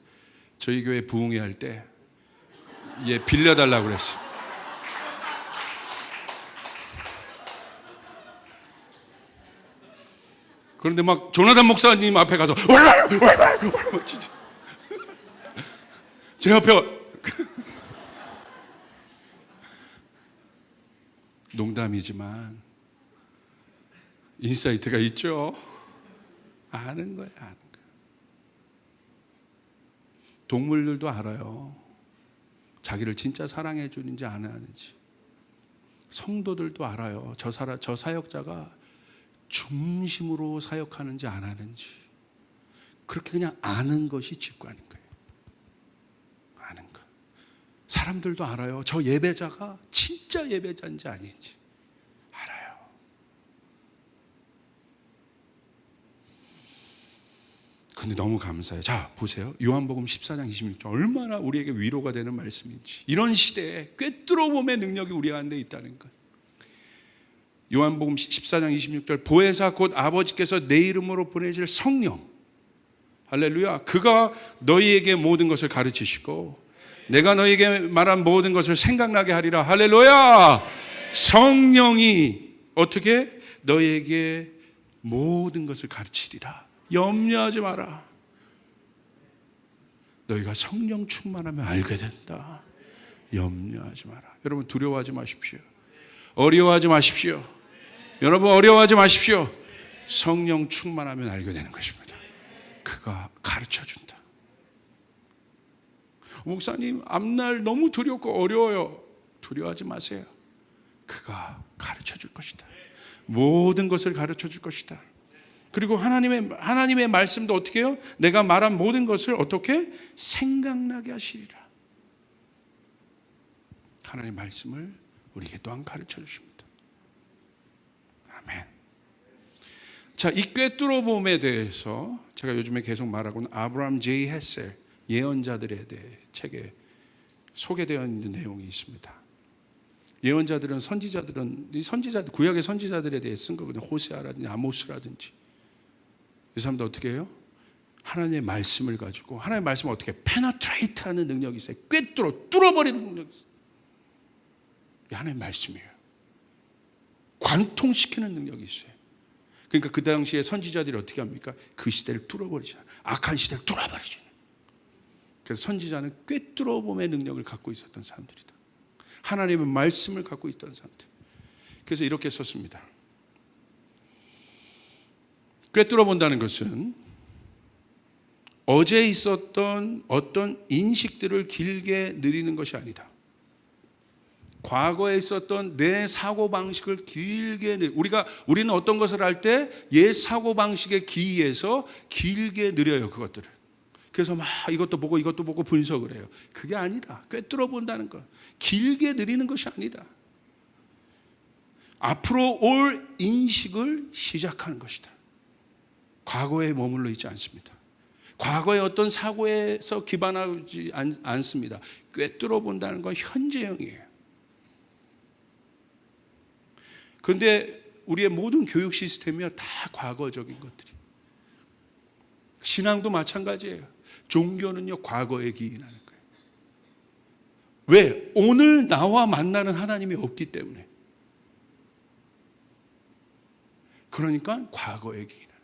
저희 교회 부흥회 할 때 얘 빌려달라고 그랬어. 그런데 막 조나단 목사님 앞에 가서 얼마 진짜 제 앞에 농담이지만 인사이트가 있죠. 아는 거야, 아는 거야. 동물들도 알아요. 자기를 진짜 사랑해 주는지 안 하는지. 성도들도 알아요. 저 사역자가 중심으로 사역하는지 안 하는지. 그렇게 그냥 아는 것이 직관인 거예요. 아는 것. 사람들도 알아요. 저 예배자가 진짜 예배자인지 아닌지 알아요. 근데 너무 감사해요. 자, 보세요. 요한복음 14장 26절 얼마나 우리에게 위로가 되는 말씀인지. 이런 시대에 꿰뚫어봄의 능력이 우리 안에 있다는 것. 요한복음 14장 26절 보혜사 곧 아버지께서 내 이름으로 보내실 성령, 할렐루야, 그가 너희에게 모든 것을 가르치시고 내가 너희에게 말한 모든 것을 생각나게 하리라. 할렐루야. 성령이 어떻게 너희에게 모든 것을 가르치리라. 염려하지 마라. 너희가 성령 충만하면 알게 된다. 염려하지 마라. 여러분 두려워하지 마십시오. 어려워하지 마십시오. 여러분 어려워하지 마십시오. 성령 충만하면 알게 되는 것입니다. 그가 가르쳐준다. 목사님 앞날 너무 두렵고 어려워요. 두려워하지 마세요. 그가 가르쳐줄 것이다. 모든 것을 가르쳐줄 것이다. 그리고 하나님의 말씀도 어떻게 해요? 내가 말한 모든 것을 어떻게 생각나게 하시리라. 하나님의 말씀을 우리에게 또한 가르쳐 주십니다. 아멘. 자, 이 꿰뚫어봄에 대해서 제가 요즘에 계속 말하고는 아브라함 J. 헤셀 예언자들에 대해 책에 소개되어 있는 내용이 있습니다. 예언자들은 선지자들 구약의 선지자들에 대해 쓴 거거든요. 호세아라든지 아모스라든지. 이 사람들 어떻게 해요? 하나님의 말씀을 가지고 하나님의 말씀을 어떻게 페너트레이트하는 능력이 있어요. 뚫어버리는 능력이 있어요. 이게 하나님의 말씀이에요. 관통시키는 능력이 있어요. 그러니까 그 당시에 선지자들이 어떻게 합니까? 그 시대를 뚫어버리잖아요. 악한 시대를 뚫어버리잖아요. 그래서 선지자는 꿰뚫어봄의 능력을 갖고 있었던 사람들이다. 하나님의 말씀을 갖고 있던 사람들. 그래서 이렇게 썼습니다. 꿰뚫어 본다는 것은 어제 있었던 어떤 인식들을 길게 느리는 것이 아니다. 과거에 있었던 내 사고방식을 길게 우리는 어떤 것을 할 때 옛 사고방식에 기이해서 길게 느려요. 그것들을. 그래서 막 이것도 보고 분석을 해요. 그게 아니다. 꿰뚫어 본다는 것. 길게 느리는 것이 아니다. 앞으로 올 인식을 시작하는 것이다. 과거에 머물러 있지 않습니다. 과거의 어떤 사고에서 기반하지 않습니다. 꿰뚫어 본다는 건 현재형이에요. 그런데 우리의 모든 교육 시스템이요 다 과거적인 것들이. 신앙도 마찬가지예요. 종교는요 과거에 기인하는 거예요. 왜? 오늘 나와 만나는 하나님이 없기 때문에. 그러니까 과거에 기인하는 거예요.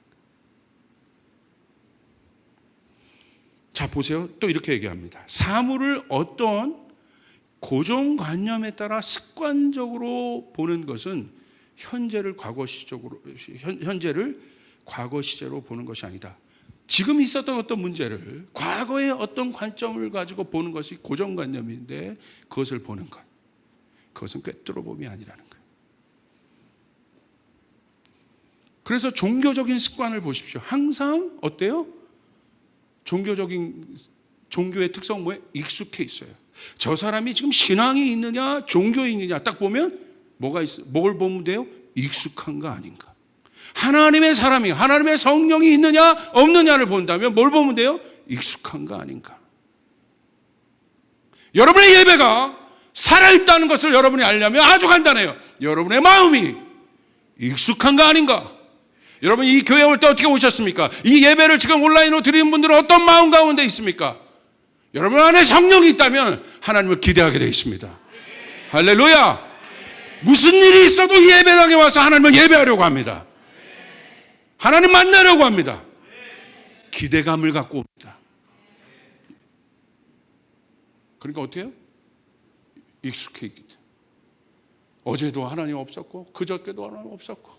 자 보세요. 또 이렇게 얘기합니다. 사물을 어떤 고정관념에 따라 습관적으로 보는 것은 현재를 과거 시제로 보는 것이 아니다. 지금 있었던 어떤 문제를 과거의 어떤 관점을 가지고 보는 것이 고정관념인데 그것을 보는 것. 그것은 꿰뚫어봄이 아니라는 거예요. 그래서 종교적인 습관을 보십시오. 항상 어때요? 종교의 특성은 뭐예요? 익숙해 있어요. 저 사람이 지금 신앙이 있느냐 종교인이냐 딱 보면 뭐가 있어? 뭘 보면 돼요? 익숙한가 아닌가. 하나님의 사람이 하나님의 성령이 있느냐 없느냐를 본다면 뭘 보면 돼요? 익숙한가 아닌가. 여러분의 예배가 살아있다는 것을 여러분이 알려면 아주 간단해요. 여러분의 마음이 익숙한가 아닌가. 여러분 이 교회 올 때 어떻게 오셨습니까? 이 예배를 지금 온라인으로 드리는 분들은 어떤 마음 가운데 있습니까? 여러분 안에 성령이 있다면 하나님을 기대하게 되어 있습니다. 할렐루야. 무슨 일이 있어도 이 예배당에 와서 하나님을 예배하려고 합니다. 하나님 만나려고 합니다. 기대감을 갖고 옵니다. 그러니까 어때요? 익숙해 있기 때문에. 어제도 하나님 없었고 그저께도 하나님 없었고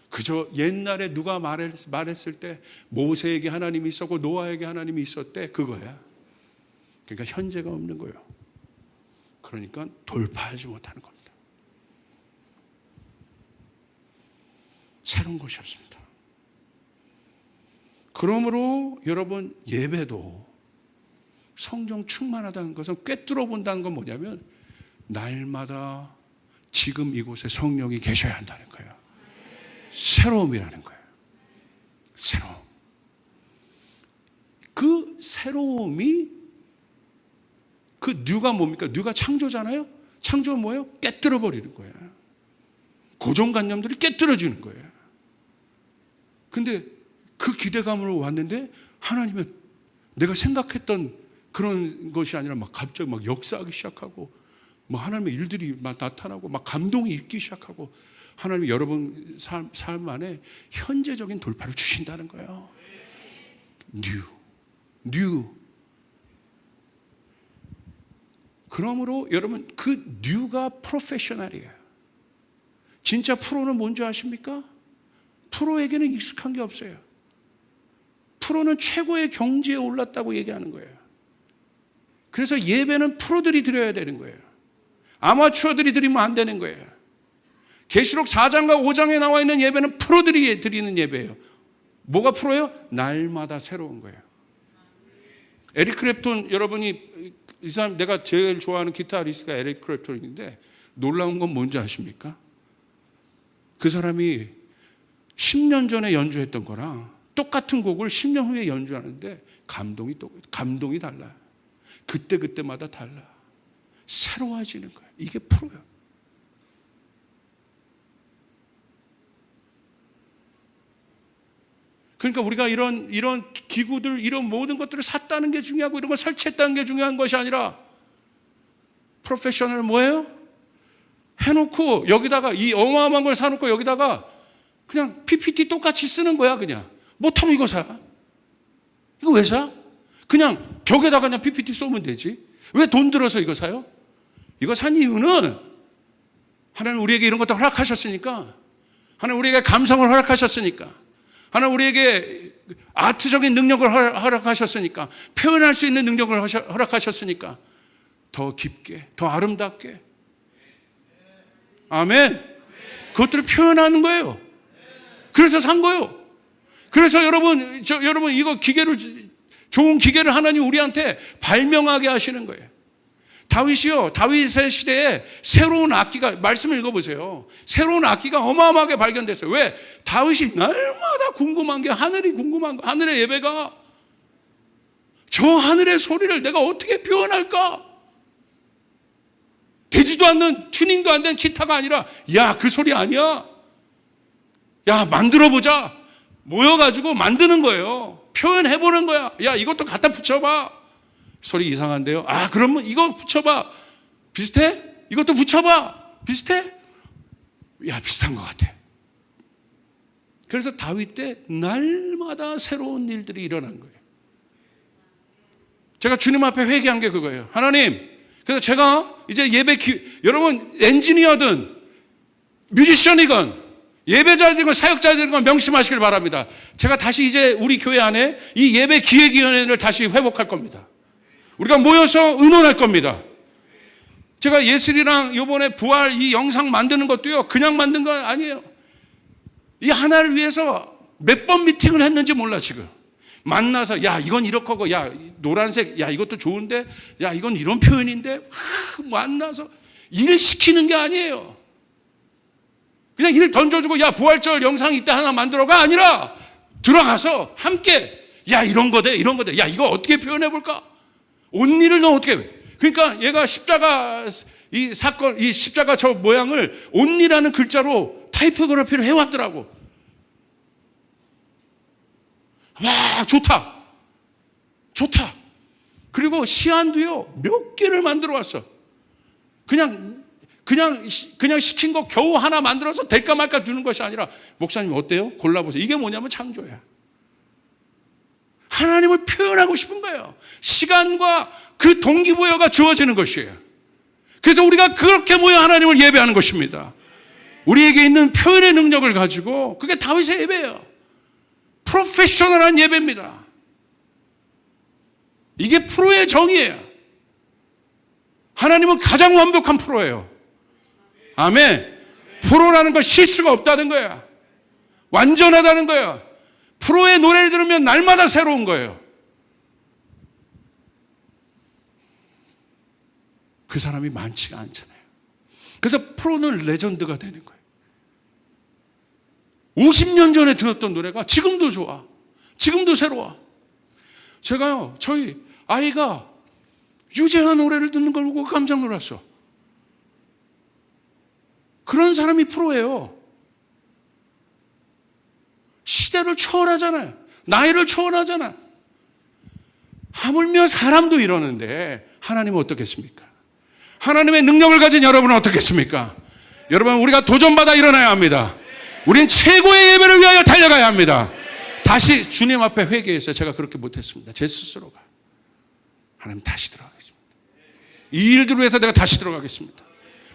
그저 옛날에 누가 말했을 때 모세에게 하나님이 있었고 노아에게 하나님이 있었대 그거야. 그러니까 현재가 없는 거예요. 그러니까 돌파하지 못하는 겁니다. 새로운 것이 없습니다. 그러므로 여러분 예배도 성령 충만하다는 것은 꿰뚫어 본다는 건 뭐냐면 날마다 지금 이곳에 성령이 계셔야 한다는 거예요. 새로움이라는 거예요. 새로움. 그 새로움이 그 뉴가 뭡니까? 뉴가 창조잖아요. 창조는 뭐예요? 깨뜨려 버리는 거예요. 고정관념들이 깨뜨려지는 거예요. 근데 그 기대감으로 왔는데 하나님의 내가 생각했던 그런 것이 아니라 막 갑자기 막 역사하기 시작하고 뭐 하나님의 일들이 막 나타나고 막 감동이 있기 시작하고 하나님이 여러분 삶 안에 현재적인 돌파를 주신다는 거예요. 뉴. 그러므로 여러분 그 뉴가 프로페셔널이에요. 진짜 프로는 뭔지 아십니까? 프로에게는 익숙한 게 없어요. 프로는 최고의 경지에 올랐다고 얘기하는 거예요. 그래서 예배는 프로들이 드려야 되는 거예요. 아마추어들이 드리면 안 되는 거예요. 계시록 4장과 5장에 나와 있는 예배는 프로들이 드리는 예배예요. 뭐가 프로예요? 날마다 새로운 거예요. 에릭 크랩톤 여러분이 이 사람 내가 제일 좋아하는 기타리스트가 에릭 크랩톤인데 놀라운 건 뭔지 아십니까? 그 사람이 10년 전에 연주했던 거랑 똑같은 곡을 10년 후에 연주하는데 감동이 달라요. 그때마다 달라. 새로워지는 거예요. 이게 프로예요. 그러니까 우리가 이런 기구들, 이런 모든 것들을 샀다는 게 중요하고 이런 걸 설치했다는 게 중요한 것이 아니라 프로페셔널 뭐예요? 해놓고 여기다가 이 어마어마한 걸 사놓고 여기다가 그냥 PPT 똑같이 쓰는 거야 그냥. 못하면 이거 사. 이거 왜 사? 그냥 벽에다가 그냥 PPT 쏘면 되지. 왜 돈 들어서 이거 사요? 이거 산 이유는 하나님 우리에게 이런 것도 허락하셨으니까, 하나님 우리에게 감성을 허락하셨으니까, 하나님 우리에게 아트적인 능력을 허락하셨으니까, 표현할 수 있는 능력을 허락하셨으니까 더 깊게, 더 아름답게, 아멘, 그것들을 표현하는 거예요. 그래서 산 거예요. 그래서 여러분 이거 좋은 기계를 하나님 우리한테 발명하게 하시는 거예요. 다윗이요, 다윗의 시대에 새로운 악기가, 말씀을 읽어보세요. 새로운 악기가 어마어마하게 발견됐어요. 왜? 다윗이 날마다 궁금한 게, 하늘이 궁금한 거, 하늘의 예배가, 저 하늘의 소리를 내가 어떻게 표현할까? 되지도 않는, 튜닝도 안 된 기타가 아니라, 야, 그 소리 아니야. 야, 만들어보자. 모여가지고 만드는 거예요. 표현해보는 거야. 야, 이것도 갖다 붙여봐. 소리 이상한데요? 아, 그러면 이거 붙여봐. 비슷해? 이것도 붙여봐. 비슷해? 야, 비슷한 것 같아. 그래서 다윗 때 날마다 새로운 일들이 일어난 거예요. 제가 주님 앞에 회개한 게 그거예요. 하나님, 그래서 제가 이제 여러분 엔지니어든 뮤지션이건 예배자들이건 사역자들이건 명심하시길 바랍니다. 제가 다시 이제 우리 교회 안에 이 예배 기획위원회를 다시 회복할 겁니다. 우리가 모여서 의논할 겁니다. 제가 예슬이랑 이번에 부활 이 영상 만드는 것도요, 그냥 만든 건 아니에요. 이 하나를 위해서 몇 번 미팅을 했는지 몰라, 지금. 만나서, 야, 이건 이렇게 하고, 야, 노란색, 야, 이것도 좋은데, 야, 이건 이런 표현인데, 만나서 일 시키는 게 아니에요. 그냥 일 던져주고, 야, 부활절 영상 이따 하나 만들어가 아니라, 들어가서 함께, 야, 이런 거대, 이런 거대, 야, 이거 어떻게 표현해볼까? 온 일을 너 어떻게 해? 그러니까 얘가 십자가, 이 사건, 이 십자가 저 모양을 온리라는 글자로 타이포그래피를 해왔더라고. 와, 좋다. 좋다. 그리고 시안도요, 몇 개를 만들어 왔어. 그냥 시킨 거 겨우 하나 만들어서 될까 말까 두는 것이 아니라, 목사님 어때요? 골라보세요. 이게 뭐냐면 창조야. 하나님을 표현하고 싶은 거예요. 시간과 그 동기부여가 주어지는 것이에요. 그래서 우리가 그렇게 모여 하나님을 예배하는 것입니다. 우리에게 있는 표현의 능력을 가지고, 그게 다윗의 예배예요. 프로페셔널한 예배입니다. 이게 프로의 정의예요. 하나님은 가장 완벽한 프로예요. 아멘. 프로라는 건 실수가 없다는 거야. 완전하다는 거야. 프로의 노래를 들으면 날마다 새로운 거예요. 그 사람이 많지가 않잖아요. 그래서 프로는 레전드가 되는 거예요. 50년 전에 들었던 노래가 지금도 좋아. 지금도 새로워. 제가요, 저희 아이가 유재하 노래를 듣는 걸 보고 깜짝 놀랐어. 그런 사람이 프로예요. 시대를 초월하잖아요. 나이를 초월하잖아. 하물며 사람도 이러는데 하나님은 어떻겠습니까? 하나님의 능력을 가진 여러분은 어떻겠습니까? 여러분, 우리가 도전받아 일어나야 합니다. 우린 최고의 예배를 위하여 달려가야 합니다. 다시 주님 앞에 회개했어요. 제가 그렇게 못했습니다. 제 스스로가. 하나님 다시 들어가겠습니다. 이 일들을 위해서 내가 다시 들어가겠습니다.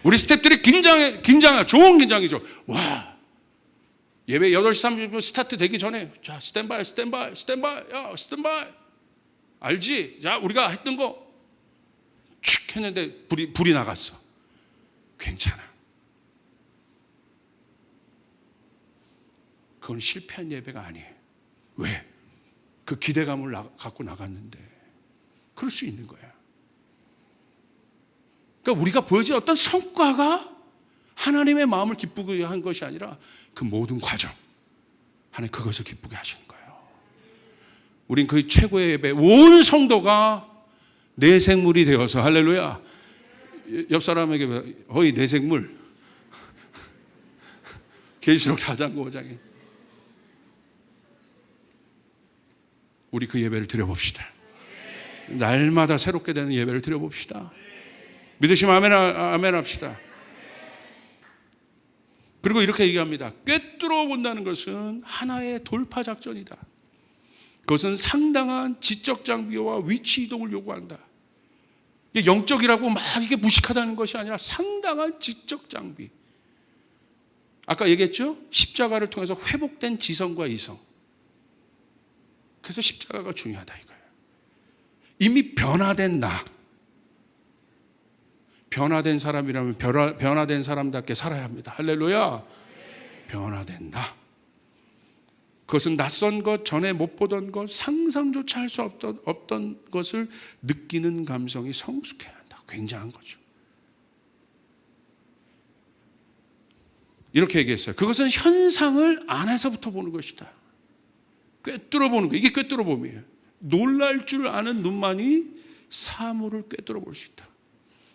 우리 스태프들이 긴장해. 좋은 긴장이죠. 와, 예배 8시 30분 스타트 되기 전에, 자, 스탠바이. 야, 스탠바이. 알지? 자, 우리가 했던 거 축 했는데 불이 나갔어. 괜찮아. 그건 실패한 예배가 아니에요. 왜? 그 기대감을 갖고 나갔는데. 그럴 수 있는 거야. 그러니까 우리가 보여진 어떤 성과가 하나님의 마음을 기쁘게 한 것이 아니라 그 모든 과정, 하나님 그것을 기쁘게 하시는 거예요. 우린 그 최고의 예배, 온 성도가 내생물이 되어서, 할렐루야. 옆 사람에게 거의 내생물. 계시록 4장 5장에. 우리 그 예배를 드려봅시다. 날마다 새롭게 되는 예배를 드려봅시다. 믿으시면 아멘 합시다. 그리고 이렇게 얘기합니다. 꿰뚫어 본다는 것은 하나의 돌파 작전이다. 그것은 상당한 지적 장비와 위치 이동을 요구한다. 이게 영적이라고 막 이게 무식하다는 것이 아니라 상당한 지적 장비. 아까 얘기했죠? 십자가를 통해서 회복된 지성과 이성. 그래서 십자가가 중요하다 이거예요. 이미 변화된 나. 변화된 사람이라면 변화된 사람답게 살아야 합니다. 할렐루야. 변화된 나. 그것은 낯선 것, 전에 못 보던 것, 상상조차 할 수 없던 것을 느끼는 감성이 성숙해야 한다. 굉장한 거죠. 이렇게 얘기했어요. 그것은 현상을 안에서부터 보는 것이다. 꿰뚫어 보는 거. 이게 꿰뚫어 봄이에요. 놀랄 줄 아는 눈만이 사물을 꿰뚫어 볼 수 있다.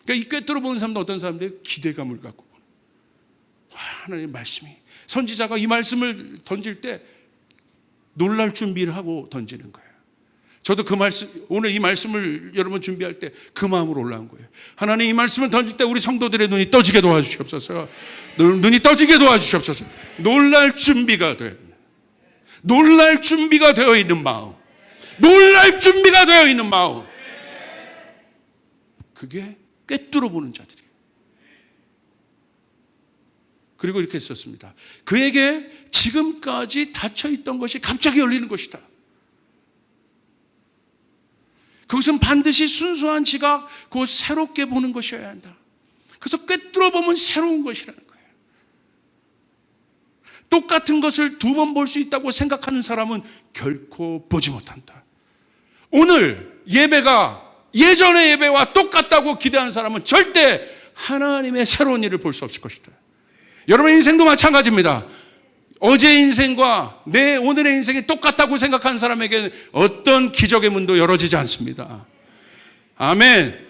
그러니까 이 꿰뚫어 보는 사람도 어떤 사람들이 기대감을 갖고 보는. 와, 하나님의 말씀이. 선지자가 이 말씀을 던질 때 놀랄 준비를 하고 던지는 거예요. 저도 그 말씀, 오늘 이 말씀을 여러분 준비할 때 그 마음으로 올라온 거예요. 하나님 이 말씀을 던질 때 우리 성도들의 눈이 떠지게 도와주시옵소서. 눈이 떠지게 도와주시옵소서. 놀랄 준비가 돼요. 놀랄 준비가 되어 있는 마음. 놀랄 준비가 되어 있는 마음. 그게 꿰뚫어 보는 자들이에요. 그리고 이렇게 썼습니다. 그에게 지금까지 닫혀있던 것이 갑자기 열리는 것이다. 그것은 반드시 순수한 지각, 곧 새롭게 보는 것이어야 한다. 그래서 꿰뚫어 보면 새로운 것이라는 거예요. 똑같은 것을 두 번 볼 수 있다고 생각하는 사람은 결코 보지 못한다. 오늘 예배가 예전의 예배와 똑같다고 기대하는 사람은 절대 하나님의 새로운 일을 볼 수 없을 것이다. 여러분의 인생도 마찬가지입니다. 어제의 인생과 내 오늘의 인생이 똑같다고 생각하는 사람에게는 어떤 기적의 문도 열어지지 않습니다. 아멘.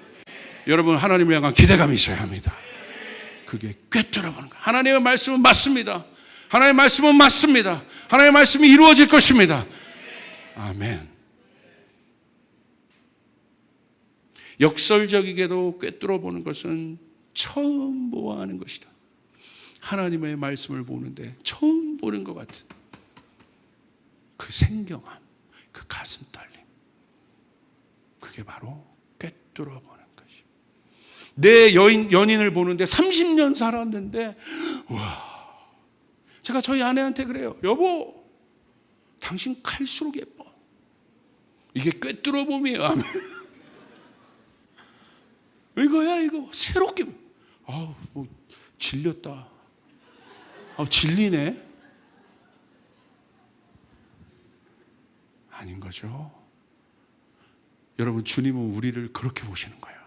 여러분, 하나님을 향한 기대감이 있어야 합니다. 그게 꿰뚫어 보는 거예요. 하나님의 말씀은 맞습니다. 하나님의 말씀은 맞습니다. 하나님의 말씀이 이루어질 것입니다. 아멘. 역설적이게도 꿰뚫어 보는 것은 처음 보아하는 것이다. 하나님의 말씀을 보는데 처음 보는 것 같은 그 생경함, 그 가슴 떨림, 그게 바로 꿰뚫어 보는 것이. 내 연인을 보는데 30년 살았는데, 와, 제가 저희 아내한테 그래요. 여보, 당신 칼수록 예뻐. 이게 꿰뚫어 봄이에요. 아멘. 이거야, 이거 새롭게. 아우, 뭐 질렸다. 질리네? 아닌 거죠. 여러분, 주님은 우리를 그렇게 보시는 거예요.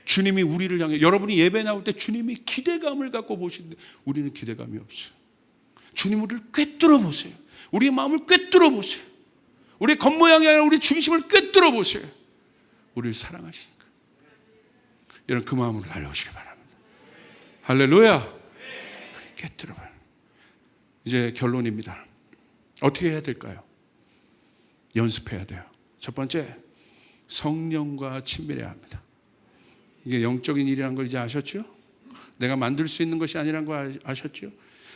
주님이 우리를 향해, 여러분이 예배 나올 때 주님이 기대감을 갖고 보시는데 우리는 기대감이 없어요. 주님 우리를 꿰뚫어 보세요. 우리의 마음을 꿰뚫어 보세요. 우리의 겉모양이 아니라 우리 중심을 꿰뚫어 보세요. 우리를 사랑하시니까. 여러분, 그 마음으로 달려오시기 바랍니다. 할렐루야. 꿰뚫어봐요. 이제 결론입니다. 어떻게 해야 될까요? 연습해야 돼요. 첫 번째, 성령과 친밀해야 합니다. 이게 영적인 일이라는 걸 이제 아셨죠? 내가 만들 수 있는 것이 아니라는 거 아셨죠?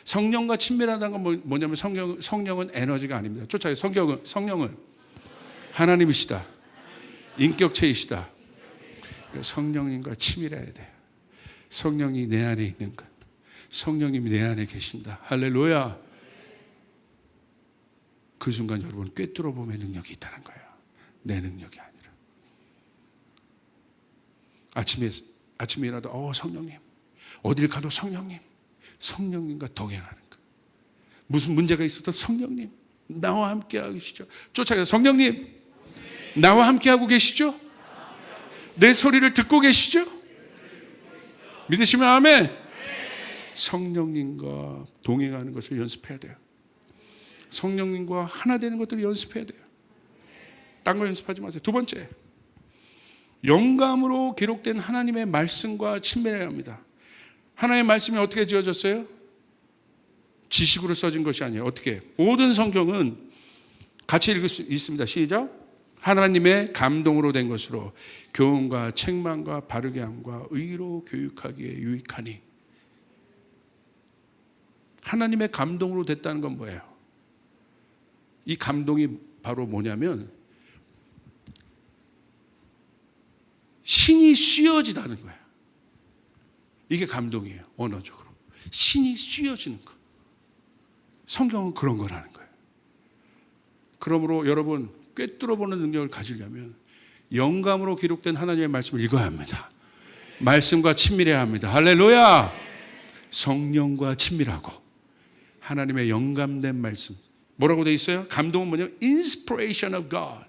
성령과 친밀하다는 건 뭐냐면 성령은 에너지가 아닙니다. 쫓아요. 성령은 하나님이시다. 인격체이시다. 성령님과 친밀해야 돼요. 성령이 내 안에 있는 것. 성령님이 내 안에 계신다. 할렐루야. 그 순간 여러분 꿰뚫어 보면 능력이 있다는 거예요. 내 능력이 아니라. 아침에 일어나도 성령님. 어딜 가도 성령님과 동행하는 거. 무슨 문제가 있어도 성령님 나와 함께 하고 계시죠. 쫓아가서 성령님 나와 함께 하고 계시죠. 내 소리를 듣고 계시죠. 믿으시면 아멘. 성령님과 동행하는 것을 연습해야 돼요. 성령님과 하나 되는 것들을 연습해야 돼요. 딴 거 연습하지 마세요. 두 번째, 영감으로 기록된 하나님의 말씀과 친밀해야 합니다. 하나님의 말씀이 어떻게 지어졌어요? 지식으로 써진 것이 아니에요. 어떻게? 모든 성경은 같이 읽을 수 있습니다. 시작. 하나님의 감동으로 된 것으로 교훈과 책망과 바르게 함과 의로 교육하기에 유익하니. 하나님의 감동으로 됐다는 건 뭐예요? 이 감동이 바로 뭐냐면 신이 씌어지다는 거예요. 이게 감동이에요. 언어적으로. 신이 씌어지는 것. 성경은 그런 거라는 거예요. 그러므로 여러분 꿰뚫어보는 능력을 가지려면 영감으로 기록된 하나님의 말씀을 읽어야 합니다. 말씀과 친밀해야 합니다. 할렐루야. 성령과 친밀하고 하나님의 영감된 말씀. 뭐라고 돼 있어요? 감동은 뭐냐면 inspiration of God.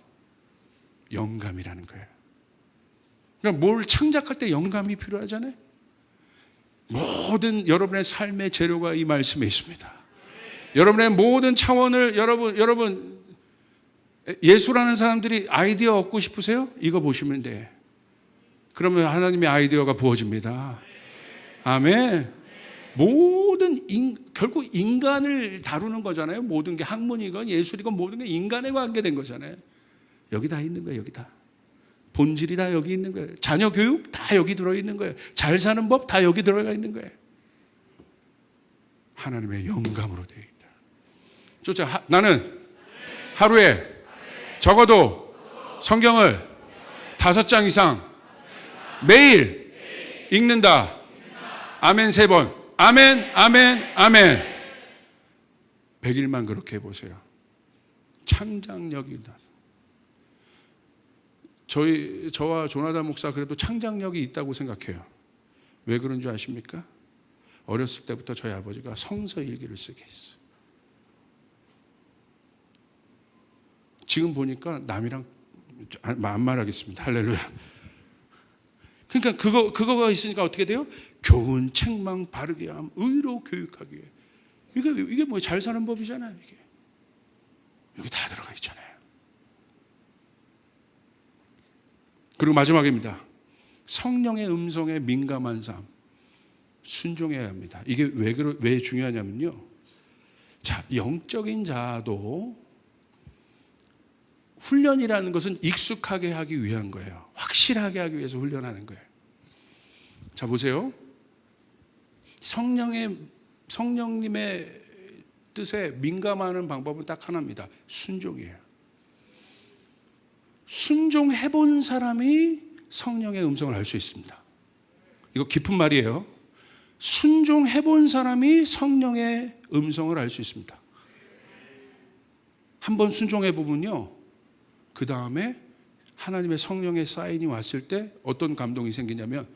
영감이라는 거예요. 그러니까 뭘 창작할 때 영감이 필요하잖아요. 모든 여러분의 삶의 재료가 이 말씀에 있습니다. 여러분의 모든 차원을 여러분 예수라는 사람들이 아이디어 얻고 싶으세요? 이거 보시면 돼. 그러면 하나님의 아이디어가 부어집니다. 아멘. 결국 인간을 다루는 거잖아요. 모든 게 학문이건 예술이건 모든 게 인간에 관계된 거잖아요. 여기 다 있는 거예요. 여기 다. 본질이 다 여기 있는 거예요. 자녀 교육 다 여기 들어있는 거예요. 잘 사는 법 다 여기 들어가 있는 거예요. 하나님의 영감으로 되어 있다. 나는 하루에 적어도 성경을 5장 이상 매일 읽는다. 아멘 3번. 아멘, 아멘, 아멘. 100일만 그렇게 해보세요. 창작력이다. 저와 조나단 목사 그래도 창작력이 있다고 생각해요. 왜 그런 줄 아십니까? 어렸을 때부터 저희 아버지가 성서 일기를 쓰게 했어요. 지금 보니까 남이랑 안 말하겠습니다. 할렐루야. 그러니까 그거가 있으니까 어떻게 돼요? 교훈, 책망, 바르게 함, 의로 교육하기 위해. 이게 뭐 잘 사는 법이잖아요. 이게 여기 다 들어가 있잖아요. 그리고 마지막입니다. 성령의 음성에 민감한 삶, 순종해야 합니다. 이게 왜 중요하냐면요. 자, 영적인 자도 훈련이라는 것은 익숙하게 하기 위한 거예요. 확실하게 하기 위해서 훈련하는 거예요. 자, 보세요. 성령님의 뜻에 민감하는 방법은 딱 하나입니다. 순종이에요. 순종해 본 사람이 성령의 음성을 알 수 있습니다. 이거 깊은 말이에요. 순종해 본 사람이 성령의 음성을 알 수 있습니다. 한번 순종해 보면요, 그 다음에 하나님의 성령의 사인이 왔을 때 어떤 감동이 생기냐면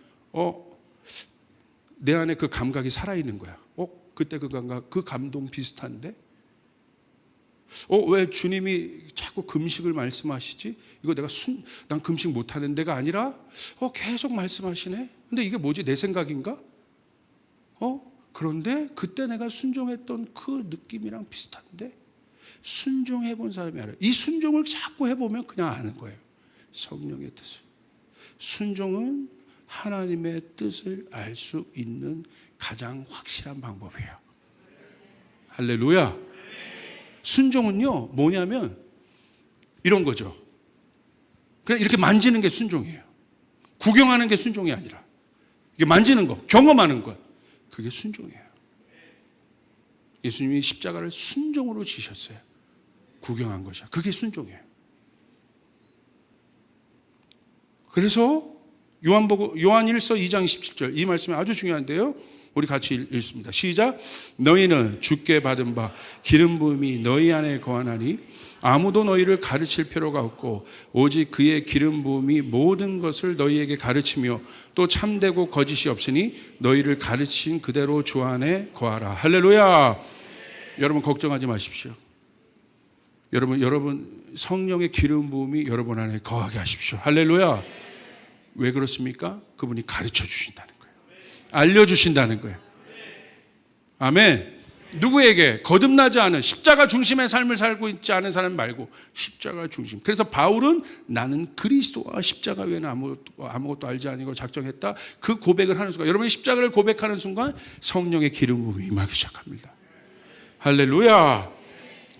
내 안에 그 감각이 살아있는 거야. 그때 그 감각, 그 감동 비슷한데? 왜 주님이 자꾸 금식을 말씀하시지? 이거 난 금식 못하는 데가 아니라 계속 말씀하시네? 근데 이게 뭐지? 내 생각인가? 그런데 그때 내가 순종했던 그 느낌이랑 비슷한데? 순종해 본 사람이 알아요. 이 순종을 자꾸 해보면 그냥 아는 거예요. 성령의 뜻을. 순종은 하나님의 뜻을 알 수 있는 가장 확실한 방법이에요. 할렐루야. 순종은요, 뭐냐면 이런 거죠. 그냥 이렇게 만지는 게 순종이에요. 구경하는 게 순종이 아니라 이게 만지는 거, 경험하는 것, 그게 순종이에요. 예수님이 십자가를 순종으로 지셨어요. 구경한 것이야. 그게 순종이에요. 그래서 요한 1서 2장 17절 이 말씀이 아주 중요한데요. 우리 같이 읽습니다. 시작. 너희는 주께 받은 바 기름 부음이 너희 안에 거하나니 아무도 너희를 가르칠 필요가 없고 오직 그의 기름 부음이 모든 것을 너희에게 가르치며 또 참되고 거짓이 없으니 너희를 가르친 그대로 주 안에 거하라. 할렐루야. 여러분 걱정하지 마십시오. 여러분 성령의 기름 부음이 여러분 안에 거하게 하십시오. 할렐루야. 왜 그렇습니까? 그분이 가르쳐 주신다는 거예요. 알려주신다는 거예요. 아멘. 누구에게? 거듭나지 않은 십자가 중심의 삶을 살고 있지 않은 사람 말고 십자가 중심. 그래서 바울은 나는 그리스도와 십자가 외에는 아무것도 알지 아니고 작정했다. 그 고백을 하는 순간, 여러분이 십자가를 고백하는 순간 성령의 기름 부음이 임하기 시작합니다. 할렐루야.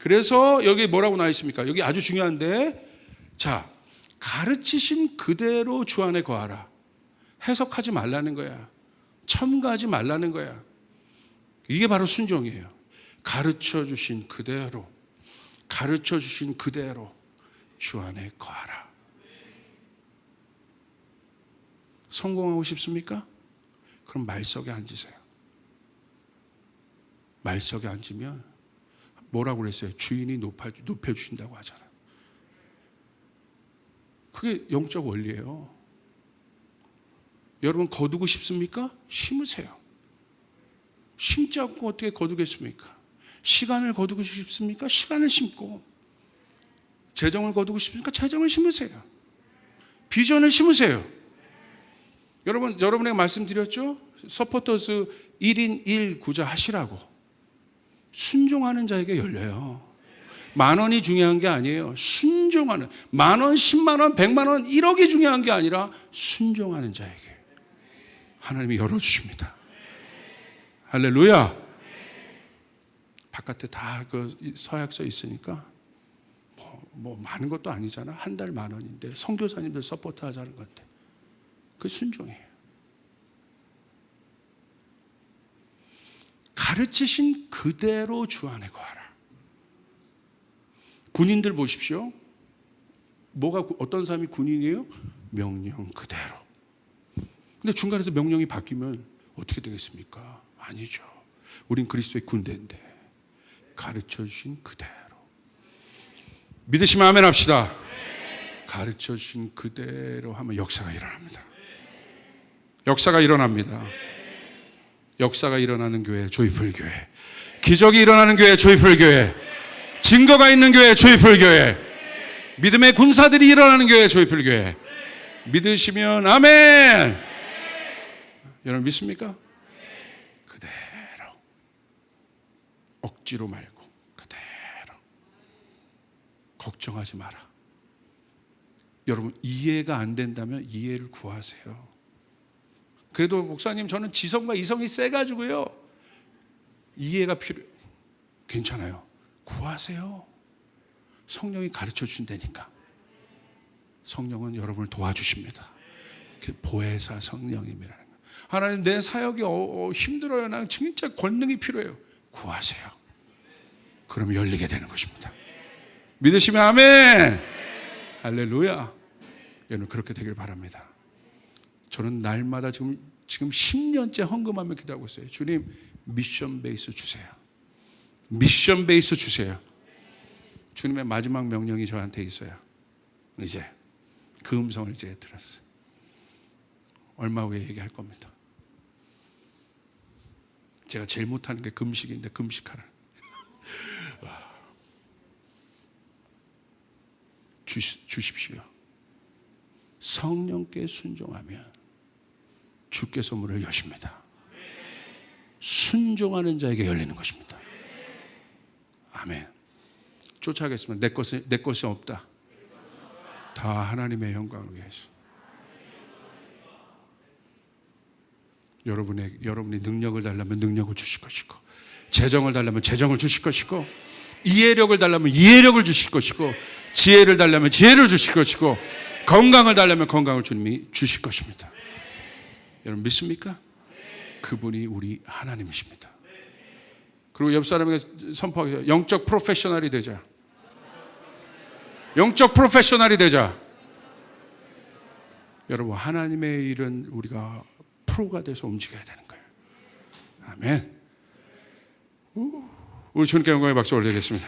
그래서 여기 뭐라고 나와 있습니까? 여기 아주 중요한데, 자, 가르치신 그대로 주 안에 거하라. 해석하지 말라는 거야. 첨가하지 말라는 거야. 이게 바로 순종이에요. 가르쳐 주신 그대로 주 안에 거하라. 성공하고 싶습니까? 그럼 말석에 앉으세요. 말석에 앉으면 뭐라고 그랬어요? 주인이 높여주신다고 하잖아요. 그게 영적 원리예요. 여러분 거두고 싶습니까? 심으세요. 심지 않고 어떻게 거두겠습니까? 시간을 거두고 싶습니까? 시간을 심고. 재정을 거두고 싶습니까? 재정을 심으세요. 비전을 심으세요. 여러분에게 말씀드렸죠? 서포터스 1인 1 구자 하시라고. 순종하는 자에게 열려요. 10,000원이 중요한 게 아니에요. 순종하는, 10,000원, 100,000원, 100,000원, 1억이 중요한 게 아니라 순종하는 자에게 하나님이 열어주십니다. 할렐루야. 바깥에 다 그 서약서 있으니까 뭐 많은 것도 아니잖아. 한 달 10,000원인데 선교사님들 서포트 하자는 건데 그 순종이에요. 가르치신 그대로 주 안에 거하라. 군인들 보십시오. 어떤 사람이 군인이에요? 명령 그대로. 근데 중간에서 명령이 바뀌면 어떻게 되겠습니까? 아니죠. 우린 그리스도의 군대인데 가르쳐 주신 그대로. 믿으시면 아멘 합시다. 가르쳐 주신 그대로 하면 역사가 일어납니다. 역사가 일어납니다. 역사가 일어나는 교회 조이풀교회, 기적이 일어나는 교회 조이풀교회, 증거가 있는 교회 조이풀교회, 믿음의 군사들이 일어나는 교회 조이풀교회. 믿으시면 아멘. 여러분 믿습니까? 그대로, 억지로 말고 그대로. 걱정하지 마라. 여러분 이해가 안 된다면 이해를 구하세요. 그래도 목사님 저는 지성과 이성이 세가지고요 이해가 필요해요. 괜찮아요. 구하세요. 성령이 가르쳐 준다니까. 성령은 여러분을 도와주십니다. 보혜사 성령님이라는 거예요. 하나님 내 사역이 힘들어요. 난 진짜 권능이 필요해요. 구하세요. 그러면 열리게 되는 것입니다. 믿으시면 아멘. 할렐루야. 여러분 그렇게 되길 바랍니다. 저는 날마다 지금 10년째 헌금하며 기도하고 있어요. 주님 미션 베이스 주세요. 미션 베이스 주세요. 주님의 마지막 명령이 저한테 있어요. 이제 그 음성을 이제 들었어요. 얼마 후에 얘기할 겁니다. 제가 제일 못하는 게 금식인데 금식하라. 주십시오. 성령께 순종하면 주께서 문을 여십니다. 순종하는 자에게 열리는 것입니다. 아멘. 쫓아가겠습니다. 내 것이 없다. 다 하나님의 영광을 위해서. 여러분이 능력을 달라면 능력을 주실 것이고, 재정을 달라면 재정을 주실 것이고, 이해력을 달라면 이해력을 주실 것이고, 지혜를 달라면 지혜를 주실 것이고, 건강을 달라면 건강을 주님이 주실 것입니다. 여러분 믿습니까? 그분이 우리 하나님이십니다. 그리고 옆 사람에게 선포하세요. 영적 프로페셔널이 되자. 영적 프로페셔널이 되자. 여러분 하나님의 일은 우리가 프로가 돼서 움직여야 되는 거예요. 아멘. 우리 주님께 영광의 박수 올리겠습니다.